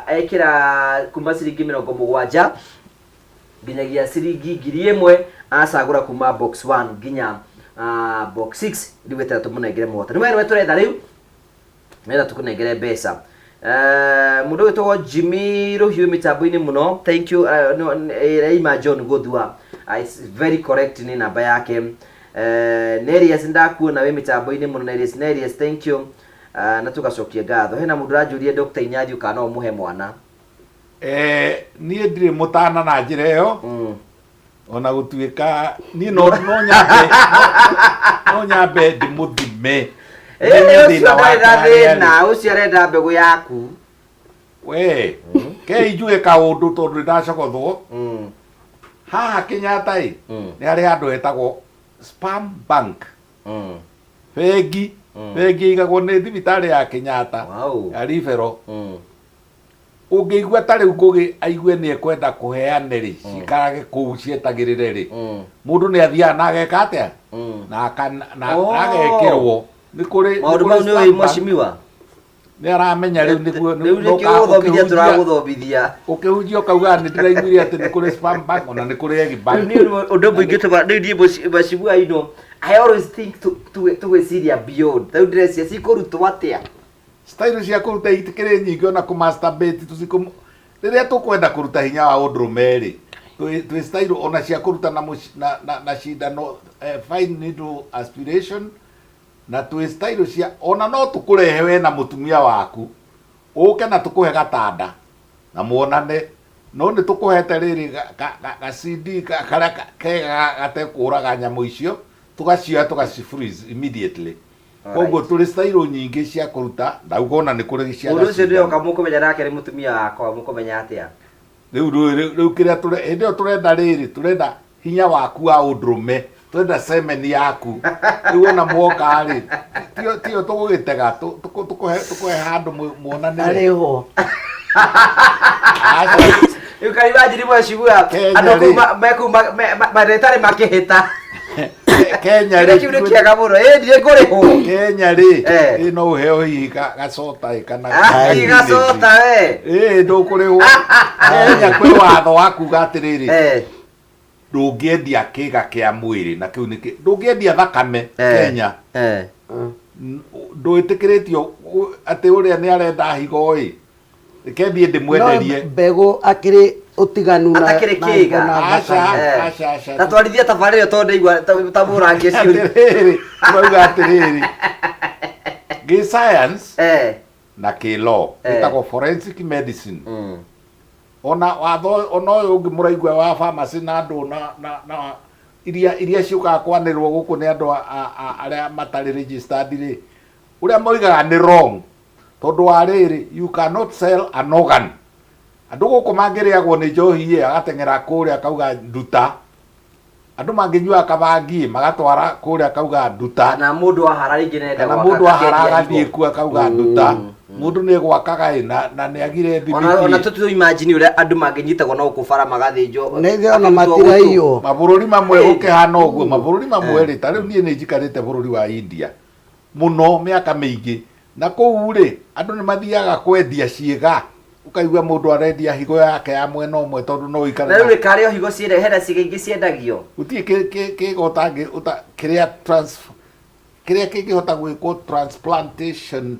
ekira kuma ciringi 70 nginyagia ciringi 1000 acagura kuma box 1 nginya box 6 ndiwetera tumunengere muhota ni wewe turetha riu nenda tukunengere mbeca mundu witwo Jimmy Ruhiu mitambo-ini muno thank you Reima John Gũthua is very correct ni namba yake Nerias ndakuona we mitambo-ini muno Nerias thank you na tugacokia ngatho hena mundu ranjurie Dr. Inyathi ukana umuhe mwana nie ndire mutana na njira iyo ona gutuika ni no nyambe ndimuthime na ucio arenda mbegu yaku we ke ijue kaundu tondu ndacokothwo haha Kenyatta ni ari andu etagwo spam bank bengi bengi igagwo nĩ thibitarĩ ya Kenyatta ya Rifero ũngĩigua ta rĩu Ngũgĩ aigue nĩ ekwenda kũheane rĩ cikarage kũu cietagĩrĩre rĩ mũndũ nĩ athiaga na ageka atĩa na agekĩrwo nĩ kũrĩ maũndũ mau nĩ ũĩ mwacimiwa nĩ aramenya rĩu nĩguo nĩũgũthomithia tũragũthomithia ũkĩhunjia ũkauga nĩ ndĩraiguire atĩ nĩ kũrĩ spam bank ona nĩ kũrĩ egg bank ũndũ mũingĩ nĩ mwacimiwa ino I always think tũgwĩciria beyond rĩu ndĩreciria cikũrutwo atĩa style cia kũruta itikĩrĩ nyingĩ ona kũmasturbate rĩrĩa tũkwenda kũruta hinya wa ũndũrũme rĩ twĩ style ona cia kũruta na cindano fine needle aspiration na twĩ style cia ona no tũkũrehe we na mũtumia waku ũke na tũkũhe gatanda na muonane no nĩ tũkũhete rĩrĩ ga CD karĩa kega gatekũraga nyamũ icio tũgacioya tũgacifreeze immediately koguo tũrĩ style nyingĩ cia kũruta ndauga ona nĩ kũrĩ cia ũndũ ũcio ndio kamũkũmenya nake nĩ mũtumia wakwa mũkũmenya atĩa rĩu kĩrĩa hĩndĩ ĩyo tũrenda rĩrĩ tũrenda hinya waku wa ũndũrũme tũrenda semen yaku rĩu ona mwoka rĩ tio tũgũgĩtega tũkũhe handũ muonane arĩho rĩu karibajiri mwacibua andũ maretarĩ makĩhĩta Kenya rĩ kiu nĩ kĩega mũno ndire ngũrĩhwo Kenya rĩ no ũheo hihi gacota kana gacota we ndũkũrĩhwo Kenya kwĩ watho wa kuga atĩrĩrĩ ndũngĩendia kĩga kĩa mwĩrĩ na kĩu nĩ ndũngĩendia thakame Kenya ndũĩtĩkĩrĩtio atĩ ũrĩa nĩ arenda higo ĩ kĩambie ndĩmwenderie mbegũ akĩrĩ ũtiganu na atakĩrĩ kĩga aca na twarithia tabarĩre tondũ ndaigua ta mũrangi ciũri mauga atĩrĩrĩ gĩ science na kĩ law ĩtagwo forensic medicine ona watho ona ũyũ ũngĩ mũraigua wa pharmacy na andũ na iria ciũkaga kwanĩrwo gũkũ nĩ andũ arĩa matarĩ registered rĩ ũrĩa moigaga nĩ wrong tondu wa rĩrĩ you cannot sell an organ andũ gũkũ mangĩrĩagwo nĩ njohi agateng'era kũrĩa akauga nduta andũ mangĩnyua kabangi magatwara kũrĩa akauga nduta na mũndũ ahara rĩngĩ nenda na mũndũ ahara agathiĩ kuo akauga nduta mũndũ nĩ gwakaga na nĩ agire thibiti ona tũtũ imagine ũrĩa andũ mangĩnyitagwo na gũkũbara magathĩnjwo nĩge ona matiraiywo mabũrũri mamwe gũkĩhana ũguo mabũrũri mamwe rĩ ta rĩu niĩ nĩ njikarĩte bũrũri wa India mũno mĩaka mĩingĩ na kũu rĩ andũ nĩ mathiaga kwendia ciĩga ukaigua mũndũ arendia higo yake ya mwena ũmwe tondũ no ikara na rĩu karĩo higo ciende hera ciĩga ciendagio utie kĩgota kĩrĩa kĩngĩhota gwĩkwo transplantation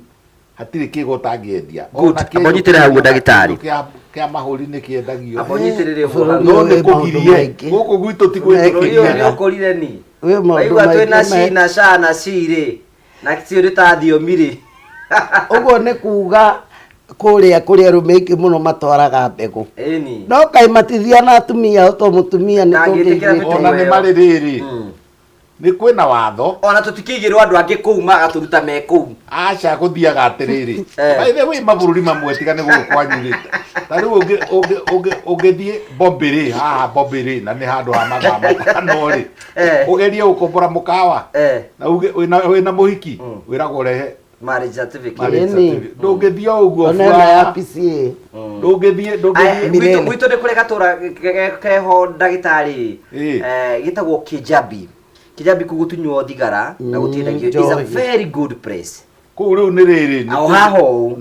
hatirĩ kĩgota ngĩendia abonyitĩre hau ndagĩtarĩ kĩa mahũri nĩ kĩendagio abonyitĩrĩre ho no nĩ kũgirie gũkũ gwitũ ti gwĩtĩkĩria nĩ ũkũrire ni waigua twĩna ci na ca na cirĩ na ciũrĩ ta thiomi rĩ ũguo nĩ kuga kũrĩa arũme aingĩ mũno matwaraga mbegũ no kaĩ matithia na atumia to mũtumia nĩ tũngĩigua ona nĩ marĩ rĩrĩ nĩ kwĩna watho ona tũtikĩigĩrwo andũ angĩ kũu magatũruta me kũu aca gũthiaga atĩrĩrĩ baithe wĩ mabũrũri mamwe tigane gũkũ kwanyu rĩ ta rĩu ũngĩthiĩ Bombay haha Bombay na nĩ handũ ha mathaa matano rĩ ũgerie gũkombora mũkawa na wĩna mũhiki wĩragwo rehe marriage certificate ndũngĩthiĩ ũguo ona ya PCA ndũngĩthiĩ gwitũ nĩ kũrĩ gatũra keho ndagĩtarĩ gĩtagwo Kijabi kũgũtunywo thigara na gũtiendagio is a very good place kũu rĩu nĩ rĩrĩ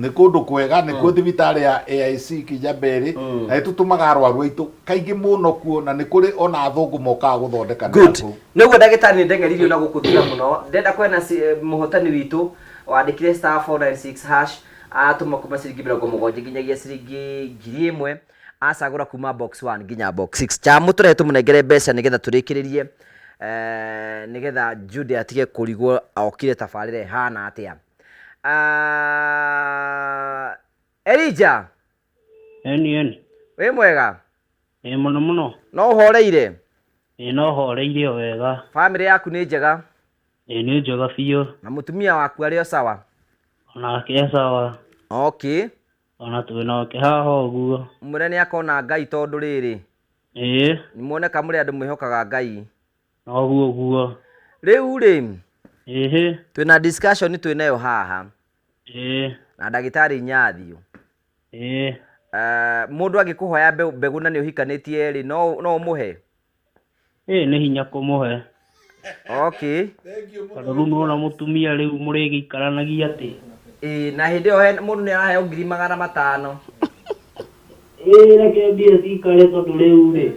nĩ kũndũ kwega nĩ kuo thibitarĩ ya AIC Kijaberĩ na ĩtũtũmaga arwaru aitũ kaingĩ mũno kuo na nĩ kũrĩ ona athũngũ mokaga gũthondeka nĩguo ndagĩtarĩ nĩ ndeng'eririo na gũkũthia mũno ndenda kwena mũhotani witũ wandĩkire *496# atũma kuma ciringi 70 nginyagia ciringi 1000 acagũra kuma box 1 nginya box 6 chamu tũrehe tũmũnengere mbeca nĩgetha tũrĩkĩrĩrie nĩgetha Jude atige kũrigwo okire tabarĩre hana atĩa Elija eni wĩ mwega mũno no ũhoreire no horeire wega family yaku nĩ njega nĩ njega biũ na mũtumia waku arĩ o sawa onake sawa okay ona twĩnake haha ũguo mũre nĩ akona Ngai tondũ rĩrĩ nĩ muoneka mũrĩ andũ mwĩhokaga Ngai noguo rĩu rĩ Twina discussion twinayo haha. Na ndagitari Nyathio. Mundu agikuhoya mbegu na ni uhikanitie ri no umuhe. Nĩ hinya kũmũhe. Okay. Tondũ rĩu nĩwona mũtumia rĩu mũrĩgĩikaranagia atĩ. Na hĩndĩ ĩyo mũndũ nĩ araheo 500,000. Reke mbia cikare tondũ rĩu rĩ.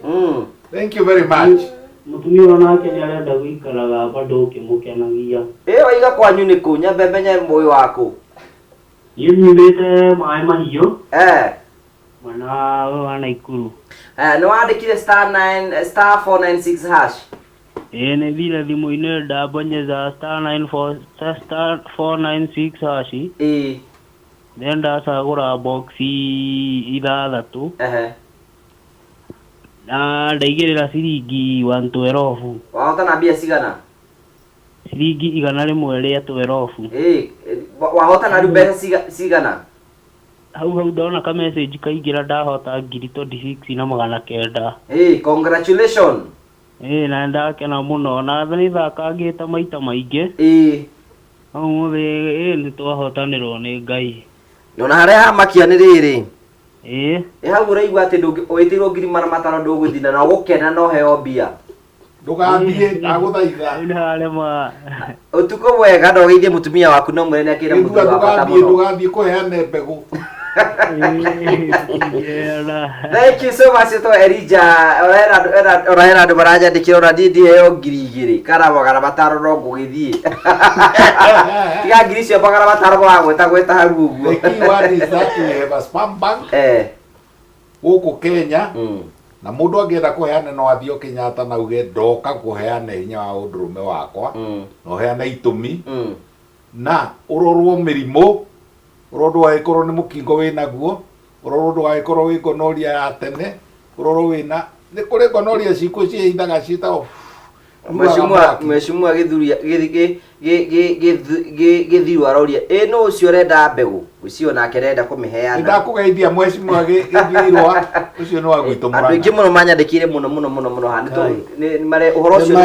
Thank you very much. Mũtumia ũyũ nake nĩ arenda gũikaraga bado ũkĩmũkenagia. Waiga kwanyu nĩ kũ? Nyambembe mũĩ waku? Niĩ nyumĩte Maĩ Mahiũ. Mwena wa Naikuru. Nĩ wandĩkire *496 hash. Nĩ thire thimũ-inĩ ndabonyeza *496 hash. Then ndacagũra boxi 6. Na ndaigĩrĩra ciringi 112. Wahotana mbia cigana? Ciringi 100 rĩa 12. Wahotana rĩu mbeca cigana? Hau ndona ka message kaingĩra ndahota 26,900. Congratulations. Na ndakena mũno na nĩ thakangĩte maita maingĩ. Ũmũthĩ nĩ twahotanĩrwo nĩ Ngai. Nona harĩa hamakia nĩ rĩrĩ. Hau ũraigua atĩ wĩtĩirwo 500,000 ndũgũthina na ũgũkena no heo mbia. Ndũgathiĩ ndagũthaitha. Nĩharema. Ũtukũ mwega ndogeithie mũtumia waku no mwene akĩra mũtumia wa bata mũno. Ndũgathiĩ kũheane mbegũ. Thank you so much to Elijah. Orahera andũ maranyandĩkĩra ona ndindi heo 2,000 kana 500 no ngũgĩthiĩ. Tiga 2,000 icio 500 gwagweta hau ũguo. The key word is that we have a spam bank. Gũkũ Kenya. Na mũndũ angĩenda kũheana no athiĩ Kenyatta na uge ndoka kũheana hinya wa ũndũrũme wakwa. No heana itũmi. Na ũrorwo mĩrimũ. Ũrorwo angĩkorwo nĩ mũkingo wĩnaguo. Ũrorwo ndũgagĩkorwo wĩ gonorrhea ya tene. Ũrorwo wĩna nĩ kũrĩ gonorrhea cikũ ciĩhithaga ciĩtagwo Mheshimiwa gĩthiru aroria no ũcio ũrenda mbegũ ũcio nake arenda kũmĩheana. Ndakũgeithia Mheshimiwa gĩthirwa ũcio nĩ wa gwitũ Mũrang'a. Andũ aingĩ mũno manyandĩkĩire mũno handu nĩ ũhoro ũcio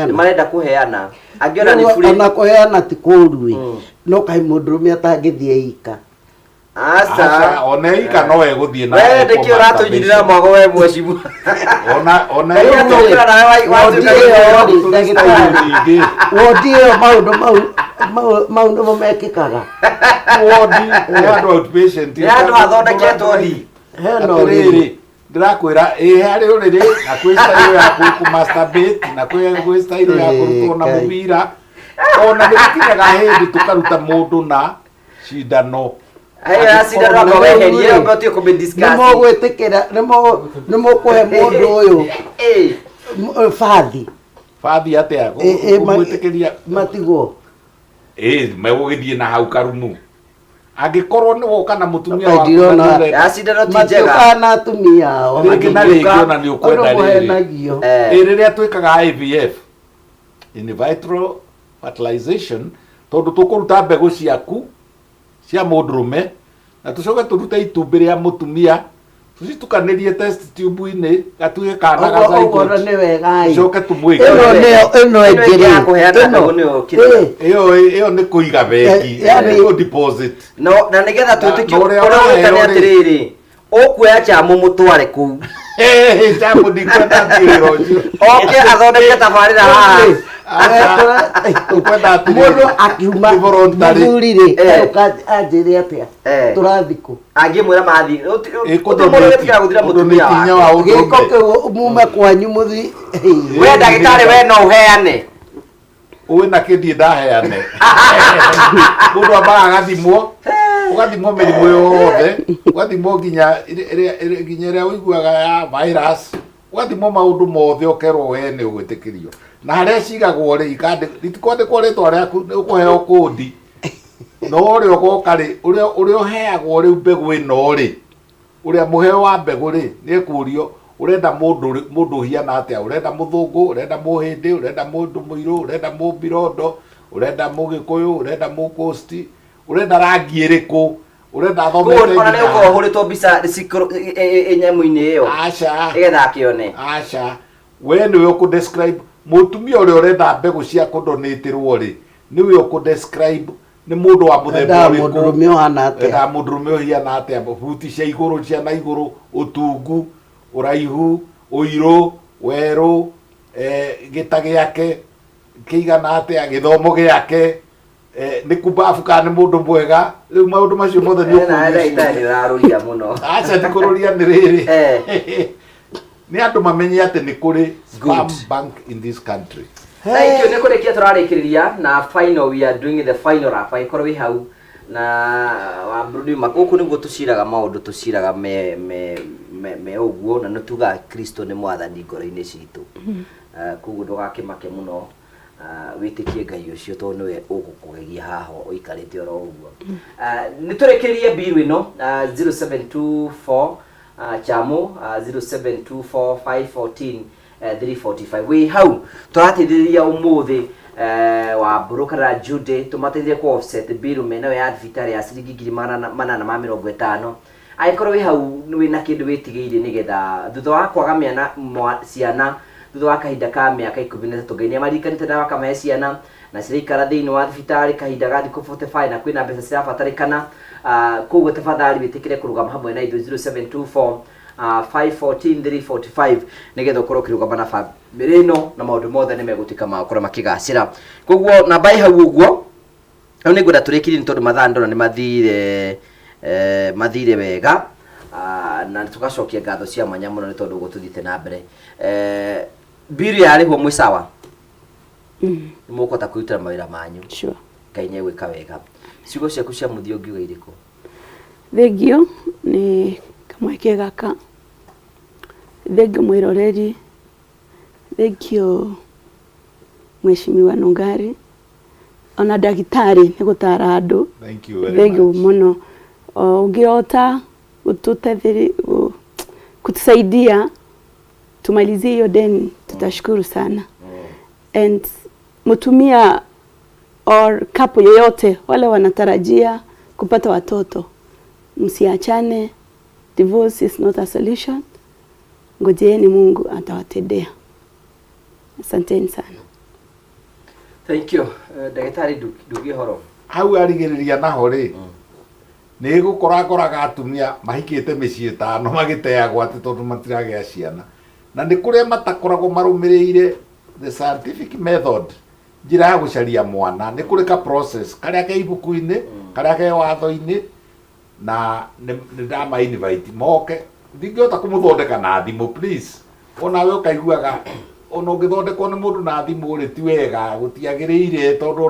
nĩ marenda kũheana. Angĩona nĩ buri ona kũheana ti kũũru no kaĩ mũndũrũme atangĩthiĩ eika. Asa ona ika no egũthiĩ na wewe ndĩkĩ ũratũnyirira mwago we Mheshimiwa. Ona wodi maũndũ nĩmo mekĩkaga. Wodi nĩ andũ outpatient. Nĩ andũ athondeketwo ni. Rĩrĩ ndĩrakwĩra harĩ ũrĩrĩ na kwĩ style ya kũmasturbate na kwĩ style ya kũrutwo na mũbira. Ona nĩgũkinyaga hĩndĩ tũkaruta mũndũ na cindano. Nĩmũgwĩtĩkĩra nĩmũkũhe mũndũ ũyũ bathi atĩa mũgwĩtĩkĩria matigwo megũgĩthiĩ na hau karumu. Angĩkorwo nĩ woka na mũtumia waku na atumia ao rĩngĩ na rĩngĩ ona nĩ ũkwenda rĩrĩa twĩkaga IVF in vitro fertilization tondũ tũkũruta mbegũ ciaku cia mũndũrũme na tũcoke tũrute itumbĩ rĩa mũtumia tũcitukanĩrie test tube-inĩ gatuĩke kana ga zygote tũcoke tũmwĩke ĩyo nĩ kũiga bengi nĩ deposit na nĩgetha twĩtĩkie ũrĩa atĩrĩrĩ ũkuoya chamũ mũtware kũu chamũ ndikwenda thĩra ũcio oke athondeke tabarĩra haha mũndũ akiuma mũthuri-rĩ anjĩre atĩa tũrathikũ angĩmwĩra mathiĩ mũrũgĩtiga gũthira mũtumia wake gĩko kĩu mume kwanyu mũthi we ndagĩtarĩ we no ũheane ũĩ na kĩndiĩ ndaheane mũndũ ambaga agathimwo ũgathimwo mĩrimũ yothe ũgathimwo nginya ĩrĩa ũiguaga ya virus ũgathimwo maũndũ mothe ũkerwo we nĩ ũgwĩtĩkĩrio na harĩa cigagwo rĩ itikwandĩkwo rĩtwa rĩaku nĩ ũkũheo kũndi no ũrĩa ũgoka rĩ ũrĩa ũheagwo rĩu mbegũ ĩno rĩ ũrĩa mũheo wa mbegũ rĩ nĩ ekũrio urenda mundu hiana atia, urenda muthungu, urenda muhindi, urenda mundu muiru, urenda mubirondo, urenda mugikuyu, urenda mukosti, urenda rangi iriku, urenda thomete ona ni uko huritwo bica enyamu-ini iyo acha igetha kione acha we ni we ku describe mutumia uri urenda mbegu cia kudonatirwo ri niwe uko describe ni mundu wa muthemba uriku mundurume ohana atia enda mundurume ohiana atia buti cia iguru cia na iguru utungu uraihu uiru weru gita giake kiigana atia githomo giake ni kubafu kana mundu mwega riu maundu macio mothe ni ukuraruria muno acha ndikururia ni riri ni andu mamenye ati ni kuri spam bank in this country. Thank you. Nikurekia turarikiriria na final, we are doing the final rap. Ikorwo wi hau na wa Bruno makuku niguo tuciraga maundu tuciraga me uguo na nutuga Kristo ni mwathani ngoro-ini citu. Kuguo ndugakimake muno witikie Ngai ucio to niwe ugukugegia haha uikarite oro uguo. Niturekirie biru ino 0724 chamo 0724 514 345 we hau turateithĩrĩria umuthi wa burukara Jude tumateithie ku offset bill mena ya advitari ya ciringi 850 aikorwo wi hau wina kindu witigiire nigetha thutha wa kwaga miana ciana thutha wa kahinda ka miaka 13 ngainia marikanite na wakamahe ciana na cirikara thiini wa advitari kahinda ga thikũ 45 na kwina mbeca cirabatarikana koguo tafadhali witikire kurugama hamwe na ithu 0724 514 345 nigetha ukorwo kirugama na family ino na maundu mothe nimegutika makora makigacira koguo na bai hau uguo au ni ngwenda turikiri ni tondu mathandora ni mathire wega na tugacokia ngatho cia mwanya muno ni tondu gututhite na mbere biru yarihwo mwisawa nimukota kuruta mawira manyu sure Ngai ni gwika wega ciugo ciaku cia muthio ngiuga iriko thengio ni kamweke gaka thengio mwiroreri thengio mheshimiwa Nungari ona dagitari ni gutara andu thank you very thengio much muno ungiota ututethiri kutusaidia tumalizie hiyo deni tutashukuru sana and mutumia or couple yoyote wale wanatarajia kupata watoto msiachane. Divorce is not a solution. Ngojeeni Mungu atawatendea. Asanteni sana. Thank you. Dagitari dugi horo. Hau arigiriria naho ri ni gukorakoraga atumia mahikite micii tano magiteagwo ati tondu matiragia ciana na ni kuria matakoragwo marumirire the scientific method njira ya gucaria mwana ni kuri ka process karia ke ibuku-ini karia ke watho-ini na ndama invite moke ndingiota kumuthondeka na thimu please ona we ukaiguaga ona ungithondekwo ni mundu na thimu ri ti wega gutiagiriire tondu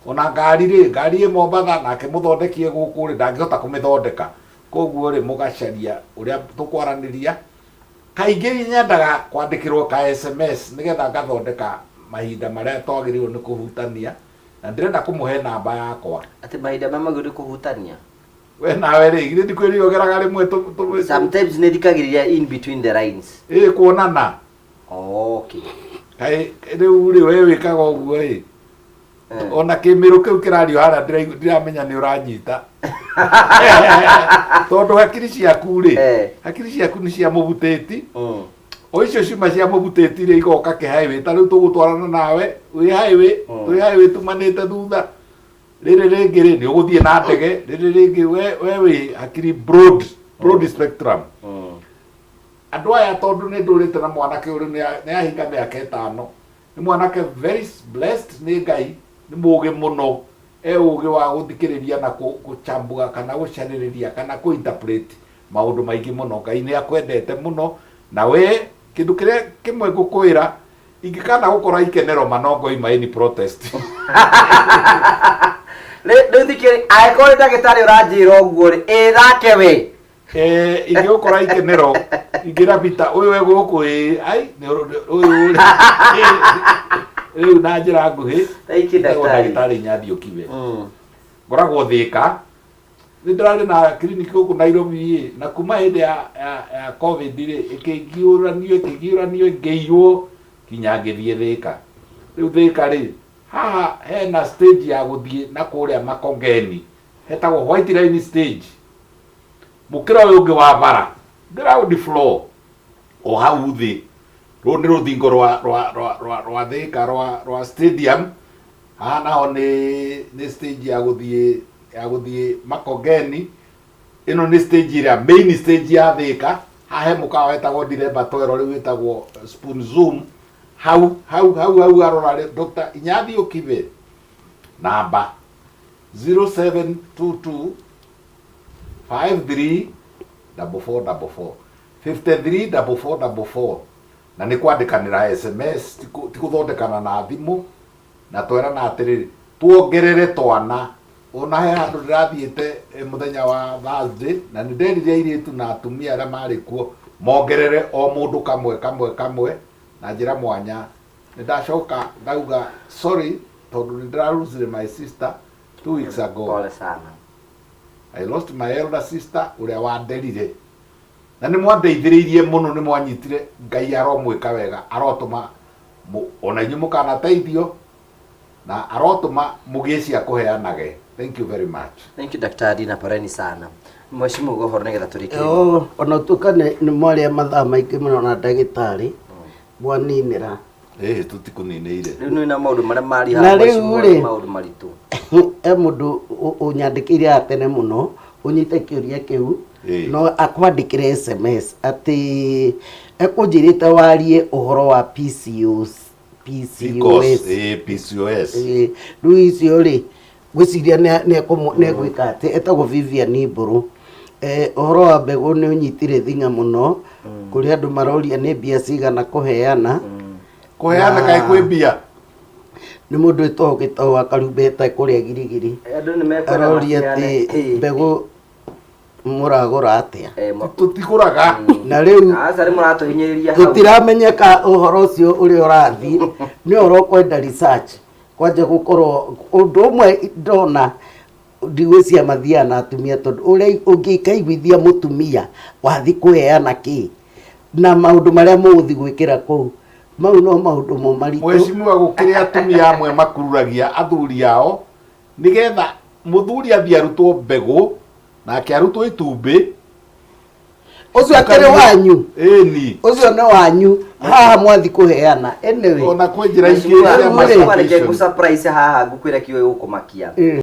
ona ngari e Mombatha nake muthondekie guku ri ndangihota kumithondeka koguo ri mugacaria uria tukwaraniria kaingi nyendaga kwandikirwo ka SMS nigetha ngathondeka mahinda maria twagiriirwo ni kuhutania na ndirenda kumuhe namba yakwa ati mahinda mamagiri kuhutania we nawe ri githĩ ndikwĩrire ogeraga rĩmwe sometimes nĩ thikagĩrĩria in between the lines kuonana okay kai rĩu rĩ we wĩkaga ũguo ĩ ona kĩmĩrũ kĩu kĩrario hara ndiramenya nĩ ũranyita tondũ hakiri ciaku rĩ hakiri ciaku nĩ cia mũbutĩti o icio ciuma cia mũbutĩti rĩ igoka kĩhighway ta rĩu tũgũtwarana nawe wĩ highway tumanĩte thutha rĩrĩ rĩngĩ rĩ nĩ ũgũthiĩ na ndege rĩrĩ rĩngĩ we wĩ hakiri broad spectrum andũ aya tondũ nĩ ndũrĩte na mwanake ũrĩ nĩ ahinga mĩaka 5 nĩ mwanake very blessed nĩ Ngai nĩ mũũgĩ mũno ũũgĩ wa gũthikĩrĩria na gũchambua kana gũcarĩrĩria kana kũ-interpret maũndũ maingĩ mũno. Ngai nĩ akwendete mũno na we kĩndũ kĩrĩa kĩmwe ngũkwĩra ingĩkana gũkora ikenero manongo-ima any protest rĩu thikĩrĩ angĩkorwo nĩ ndagĩtarĩ ũranjĩra ũguo rĩ ĩthake we ingĩgũkora ikenero ingĩrabita ũyũ we gũkũ ai ũyũ rĩu na njĩra nguhĩ ndagĩtarĩ Nyathiũki we ngoragwo Thĩka nĩ ndĩrarĩ na clinic gũkũ Nairobi na kuma hĩndĩ ya COVID rĩ ĩkĩhiũranio ngĩiywo kinya ngĩthiĩ Thĩka rĩu Thĩka rĩ haha hena stage ya gũthiĩ na kũrĩa Makongeni hetagwo White Line stage mũkĩra ũyũ ũngĩ wa bara ground floor o hau thĩ rũu nĩ rũthingo rwa Thĩka rwa stadium naho ni stage ya guthie Makongeni. Ino ni stage ira main stage ya Thika. Hahe mukawa wetagwo Direba Toero riu wetagwo Spoon Zoom. Hau arora Dr. Inyathi Okibe. Namba 0722 53 4444 53 4444. Na ni kwandikanira SMS tikuthondekana na thimu na twera na atiriri tuongerere twana ona he handu ndirathiite muthenya wa Thursday na ni nderire iritu na atumia aria mari kuo mongerere o mundu kamwe na njira mwanya. Ni ndacoka ndauga sorry tondu ni ndiraruzire my sister 2 weeks ago. Pole sana. I lost my elder sister uria wanderire na ni mwandeithiriirie muno, ni mwanyitire. Ngai aromwika wega, arotuma ona inyu mukana teithio na arotuma mugicia kuheanage. Thank you very much. Thank you Daktari, na poreni sana. Mheshimiwa gohoro negetha turike. Ona tukane ni mwaria mathaa maingi muno na ndagitari mwaninira. Tutikuninire. Riu ni na maundu maria mari ha maundu maritu. Mundu unyandikiire atene muno unyite kiuria kiu no akwandikire SMS ati ekunjirite warie uhoro wa PCOS. Riu icio ri gwiciria ne gwika ati etagwo Vivian Mburu. Uhoro wa mbegu ni unyitire thinga muno kuri andu maroria ni mbia cigana kuheana kai kwi mbia ni mundu etogitwo akarumbeta kuria girigiri aroria ati mbegu muragura atia tutiguraga na riu asa muratuhinyiriria hau tutiramenyeka uhoro ucio uri urathi ni urokwenda research kwanja gukorwo undu umwe ndona ndigwiciria mathia na atumia tondu uria ungikaiguithia mutumia wathi kuheana ki na maundu maria muthi gwikira kuu mau no maundu mo maritu. Mheshimiwa gukiria atumia amwe makururagia athuri ao nigetha muthuri athie arutwo mbegu na akiarutwo itumbi ucio akiri wanyu ni ucio ni wanyu haha mwathi kuheana anyway ona kwi njira ingĩ cia surprise haha ngukwira kiwe gukumakia